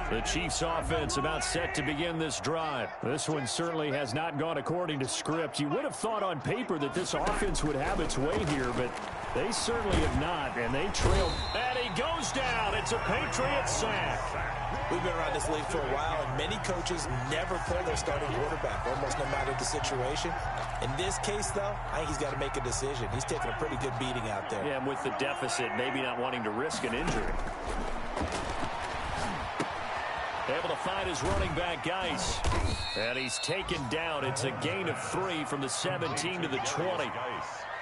The Chiefs offense about set to begin this drive. This one certainly has not gone according to script. You would have thought on paper that this offense would have its way here, but they certainly have not, and they trail. And he goes down. It's a Patriot sack. We've been around this league for a while, and many coaches never pull their starting quarterback, almost no matter the situation. In this case, though, I think he's got to make a decision. He's taking a pretty good beating out there. Yeah, and with the deficit, maybe not wanting to risk an injury. Able to find his running back, Geis. And he's taken down. It's a gain of 3 from the 17 to the 20.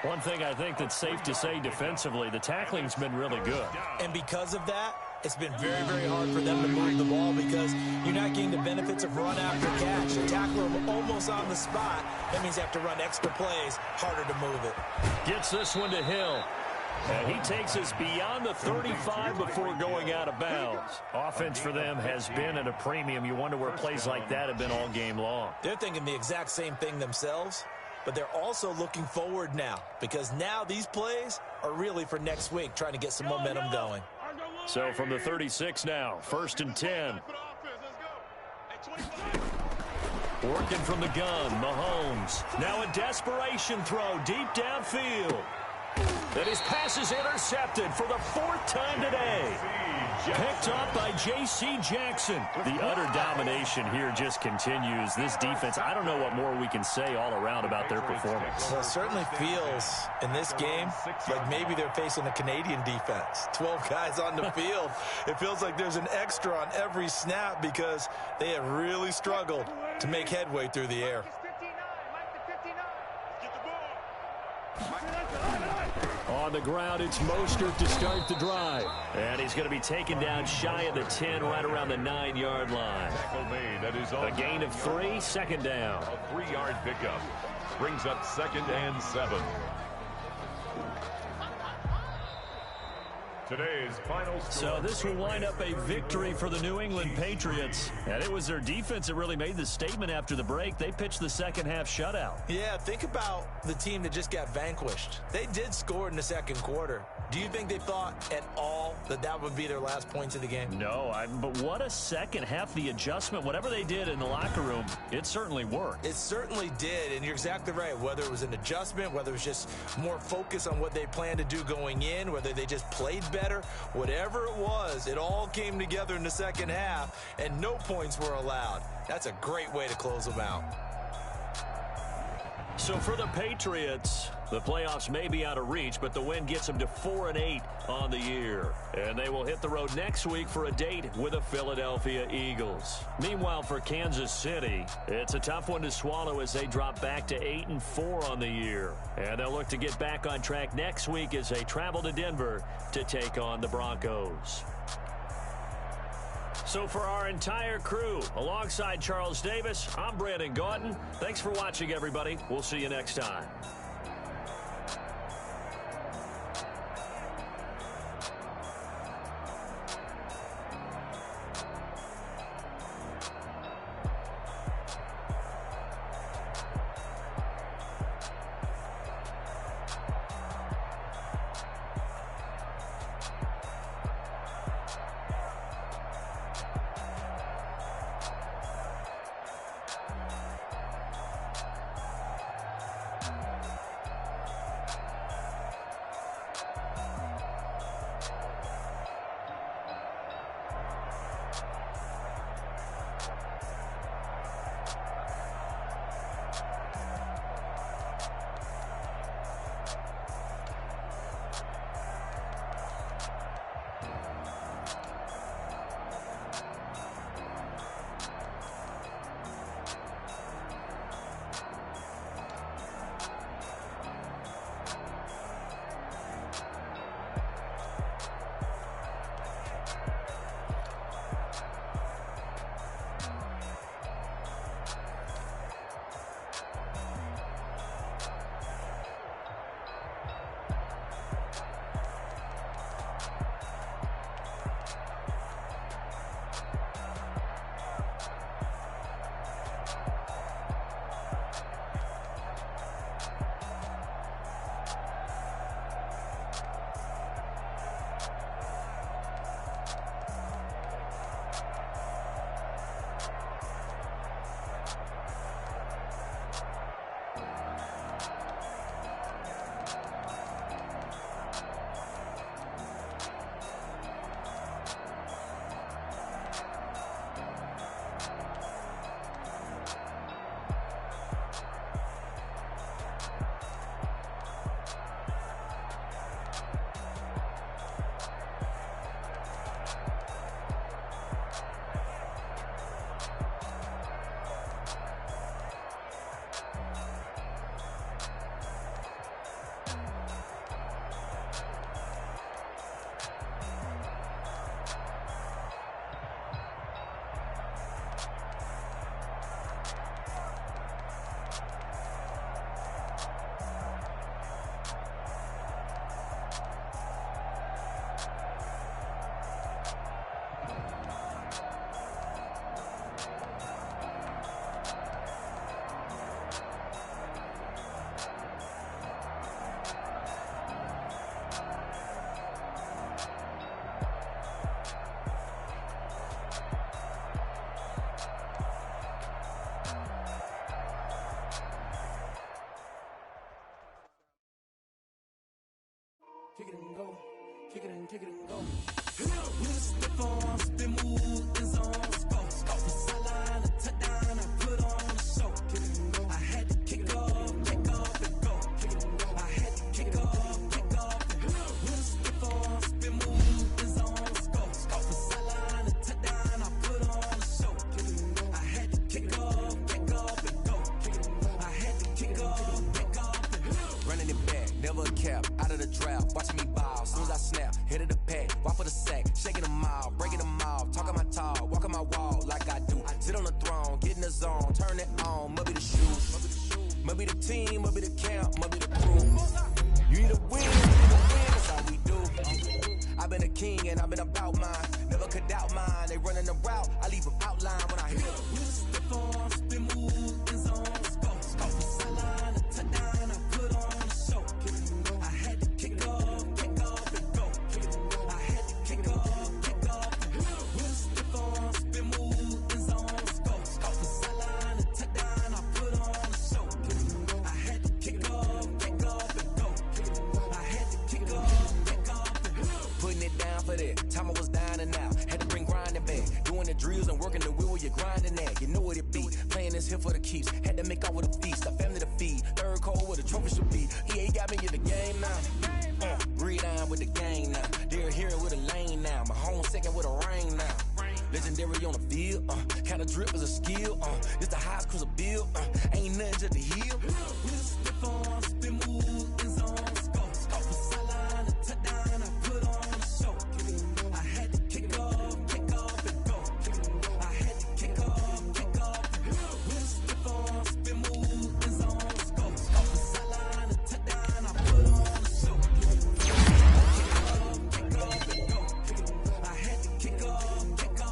One thing I think that's safe to say defensively, the tackling's been really good. And because of that, it's been very, very hard for them to move the ball because you're not getting the benefits of run after catch. You tackle them almost on the spot. That means you have to run extra plays, harder to move it. Gets this one to Hill. And he takes us beyond the 35 before going out of bounds. Offense for them has been at a premium. You wonder where plays like that have been all game long. They're thinking the exact same thing themselves, but they're also looking forward now because now these plays are really for next week, trying to get some momentum going. So from the 36 now, 1st and 10. Working from the gun, Mahomes. Now a desperation throw deep downfield. And his pass is intercepted for the 4th time today. Picked up by J.C. Jackson. The utter domination here just continues. This defense, I don't know what more we can say all around about their performance. Well, it certainly feels in this game like maybe they're facing a Canadian defense. 12 guys on the field. It feels like there's an extra on every snap because they have really struggled to make headway through the air. On the ground, it's Mostert to start the drive. And he's going to be taken down shy of the 10, right around the 9-yard line. A gain of 3, 2nd down. A 3-yard pickup brings up 2nd and 7. Today's final score. So this will wind up a victory for the New England Patriots. And it was their defense that really made the statement after the break. They pitched the second half shutout. Yeah, think about the team that just got vanquished. They did score in the 2nd quarter. Do you think they thought at all that that would be their last points of the game? No, but what a second half. The adjustment, whatever they did in the locker room, it certainly worked. It certainly did, and you're exactly right. Whether it was an adjustment, whether it was just more focus on what they planned to do going in, whether they just played better, whatever it was, it all came together in the second half, and no points were allowed. That's a great way to close them out. So for the Patriots, the playoffs may be out of reach, but the win gets them to 4-8 on the year. And they will hit the road next week for a date with the Philadelphia Eagles. Meanwhile, for Kansas City, it's a tough one to swallow as they drop back to 8-4 on the year. And they'll look to get back on track next week as they travel to Denver to take on the Broncos. So for our entire crew, alongside Charles Davis, I'm Brandon Gaudin. Thanks for watching, everybody. We'll see you next time. kick it and go, kick it and go. With a stiff arm, spin move in zone, go. From sideline to touchdown, I put on a show. Kick it and go. I had to kick off and go. Kick it and go. I had to kick off and go. With a stiff arm, spin move in zone, go. From sideline to touchdown, I put on a show. Kick it and go. I had to kick off and go. Kick it and go. I had to kick off and go. Running it back, never a cap, out of the draft, watching me ball, soon as I snap, hit of the pack, walk for the sack, shaking them all, breaking them off, talking my talk, walking my wall like I do, sit on the throne, get in the zone, turn it on, must be the shoes, must be the team, must be the camp, must be the crew, you need a win, that's how we do, I've been a king and I've been about mine, never could doubt mine, they running the route, I leave them outline when I hit them. With a stiff arm, spin move in zone, go, from sideline to touchdown, I put on a show, kick it and go. I had to kick off and go, kick it and go. I had to kick off and go. With a stiff arm, spin move in zone, go, from sideline to touchdown, I put on a show, kick it and go. I had to kick off and go, kick it and go. I had to kick off and go. Putting it down for that, time I was down and out, had to bring grinding back, doing the drills and working the wheel where you're grinding at, you know what it be, playing this here for the keeps, had to make off with a feast, a family to feed, third cold where the trophy should be, EA got me in the game now, breathe down with the game now, they're here with a lane now, my home second with a rain now, legendary on the field, kind of drip is a skill, it's the highest cruiser bill, ain't nothing just the heel. With a stiff arm, spin move in zone, go, from sideline to touchdown, I put on a show, kick it and go. I had to kick off and go, kick it and go. I had to kick off and go. With a stiff arm, spin move in zone, go, from sideline to touchdown, I put on a show, kick it and go. I had to kick off and go.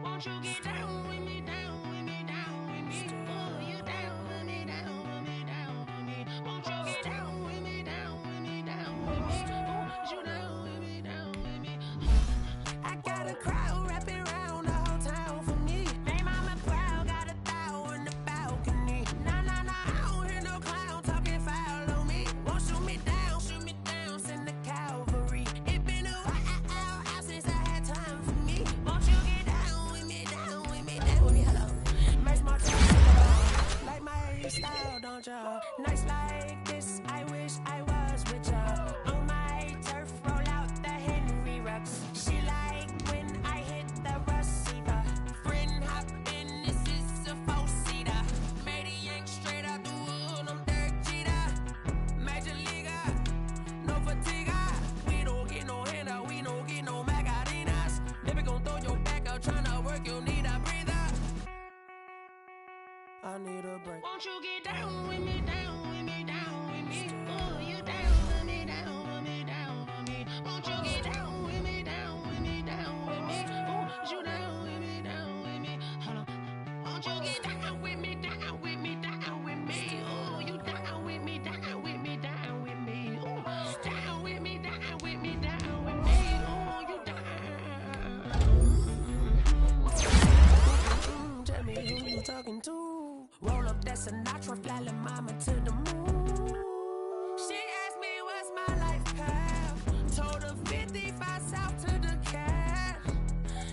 Won't you get down with me, down with me, down with me? Oh, you down with me, down with me, down with me. Won't you get down with me, down with me, down with me? Oh, you down with me, down with me? I got a crowd wrapping around the whole town for me. They mama proud, got a thou in the balcony. Nah, I don't hear no clown talking foul on me. Won't shoot me down, send the cavalry. It been a while since I had time for me. Won't you get down with me, down with me, down with me? Hello, makes my time like my style, don't y'all? Nights like this, I wish I was with y'all. On my turf, roll out the Henry Rux. She like when I hit the receiver. Friend hop in, this is a four-seater. Made a yank straight out the wood, I'm Derek Jeter. Major leaguer, no fatigue. We don't get no handout, we don't get no Magarinas. Never gon' throw your back out, tryna work, you need a breather. I need a break. Won't you get down with me, down with me, down with me? Oh, you down with me, down with me, down with me? Won't you get down with me, down with me, down with me? Oh, you down with me, down with me? Hold on. Won't you get down with me, down with me, down with me? Oh, you down with me, down with me, down with me? Oh, down with me, down with me, down with me? Oh, you down. Tell me who you talking to. Roll up that Sinatra, fly la mama to the moon. She asked me what's my life path. Told her 55 south to the cat.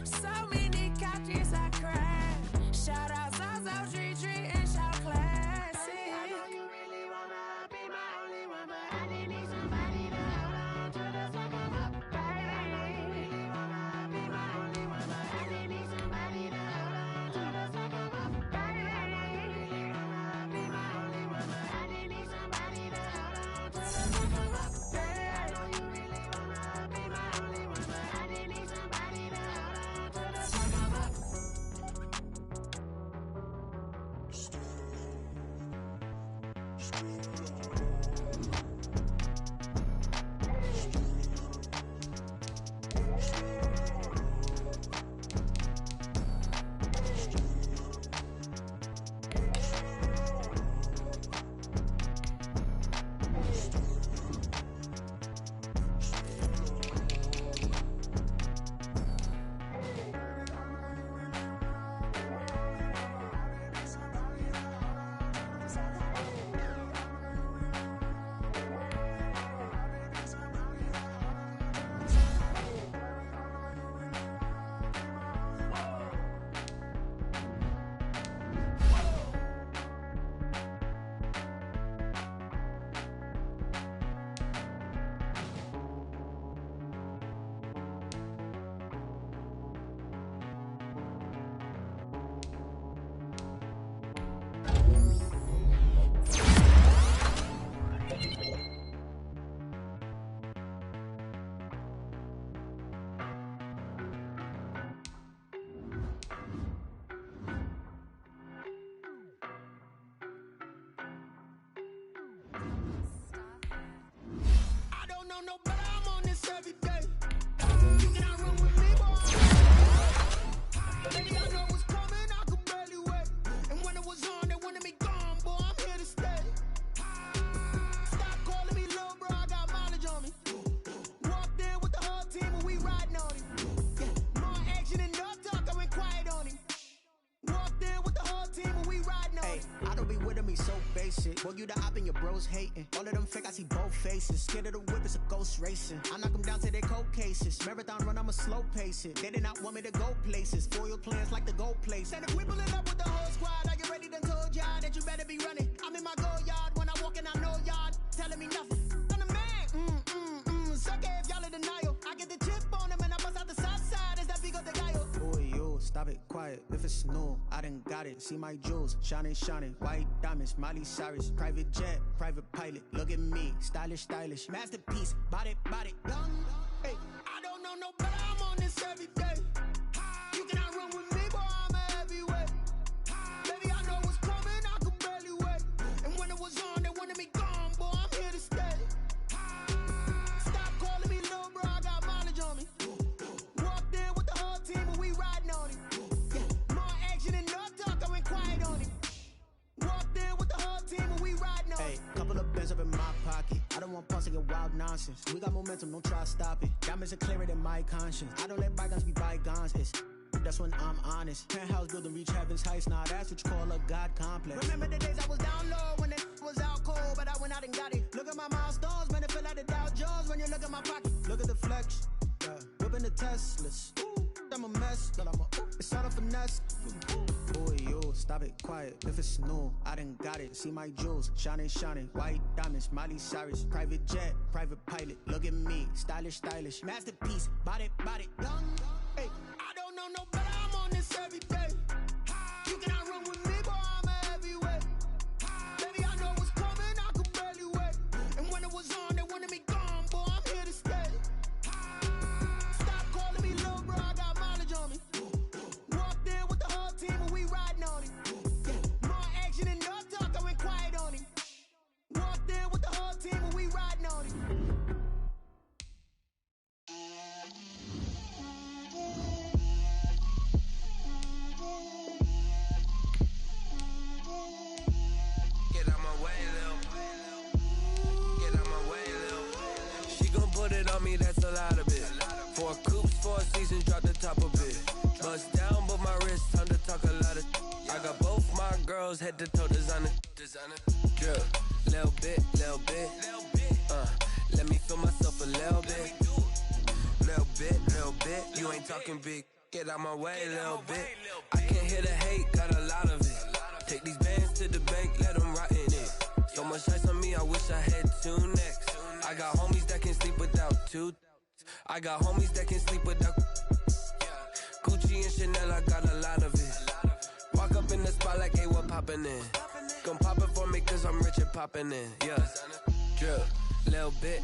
So many couches I crashed. Shout out Zazo, Tree, and shout classy. I know you really wanna be my only one, but I didn't need somebody to hold on to the second up, baby. I know you really wanna be my only one, but I didn't need somebody to hold on to the second up, baby. I know you really wanna be my only one, but I didn't need somebody to hold on to the second up, baby. I know you really wanna be my only one, but I didn't need somebody to hold on to the second up. No, but I'm on this every day. You cannot run with me, boy. Baby, I know what's coming, I could barely wait. And when it was on, they wanted me gone, boy, I'm here to stay. Stop calling me little bro, I got mileage on me. Walked in with the whole team and we riding on him. Yeah, more action and no talk, I went quiet on him. Walked in with the whole team and we riding on him. I don't be with him, he's so basic. Boy, you the op and your bros hating. All of them fake, I see both faces. Scared of the whip, it's a ghost racing. I knock them down to their cold cases. Marathon run, I'ma slow pace it. They did not want me to go places. Foil plans like the gold place. And if we pulling up with the whole squad, I get ready to told y'all that you better be running. I'm in my go yard when I walk in, I know y'all telling me nothing. I'm the man, suck it if y'all in denial. I get the chip on them and I bust out the south side. Is that big of the guy? Boy, yo, stop it, quiet. If it's new, I done got it. See my jewels, shining, shining. White diamonds, Miley Cyrus. Private jet, private pilot. Look at me, stylish, stylish. Masterpiece, body, young. Hey, I don't know no better, I'm on this every day. You cannot run with me, boy, I'm a heavyweight. Baby, I know what's coming, I could barely wait. And when it was on, they wanted me gone, boy, I'm here to stay. Stop calling me little bro, I got mileage on me. Walked in with the whole team and we riding on him. Yeah, more action and no talk, I went quiet on him. Walked in with the whole team and we riding on him. Hey, couple of bands up in my pocket. I don't want pulse to get wild nonsense. We got momentum, don't try to stop it. Diamonds are clearer than my conscience. I don't let bygones be bygones. That's when I'm honest. Penthouse building, reach heaven's heights. Nah, that's what you call a God complex. Remember the days I was down low when it was out cold, but I went out and got it. Look at my milestones, man, it feel like the Dow Jones when you look at my pocket. Look at the flex, yeah. Whipping the Teslas. Ooh, I'm a mess, but it's all a finesse. Boy, yo, stop it, quiet. If it's new, I done got it. See my jewels, shining, shining. White diamonds, Miley Cyrus. Private jet, private pilot. Look at me, stylish, stylish. Masterpiece, body, young. Hey, I don't know no better, I'm on this every day. You cannot run with me, boy, I'm a heavyweight. Baby, I know what's coming, I could barely wait. And when it was on, they wanted me gone, boy, I'm here to stay. Stop calling me little bro, I got mileage on me. Walked in with the whole team and we riding on him. Yeah, more action and no talk, I went quiet on him. Walked in with the whole team and we riding on him. On me, that's a lot of it. 4 coops, 4 seasons, drop the top of it. Bust down, but my wrist, time to talk a lot of. I got both my girls head to toe designer. Drip, little bit. Let me feel myself a little bit. Little bit. You ain't talking big. Get out my way, little bit. I can't hear the hate, got a lot of it. Take these bands to the bank, let them rot in it. So much ice on me, I wish I had 2 necks. I got homies that can sleep without 2. I got homies that can sleep without Gucci and Chanel, I got a lot of it. Walk up in the spot like, hey, what poppin' in? Gon' pop it for me cause I'm rich and poppin' in, yeah. Drip, little bit.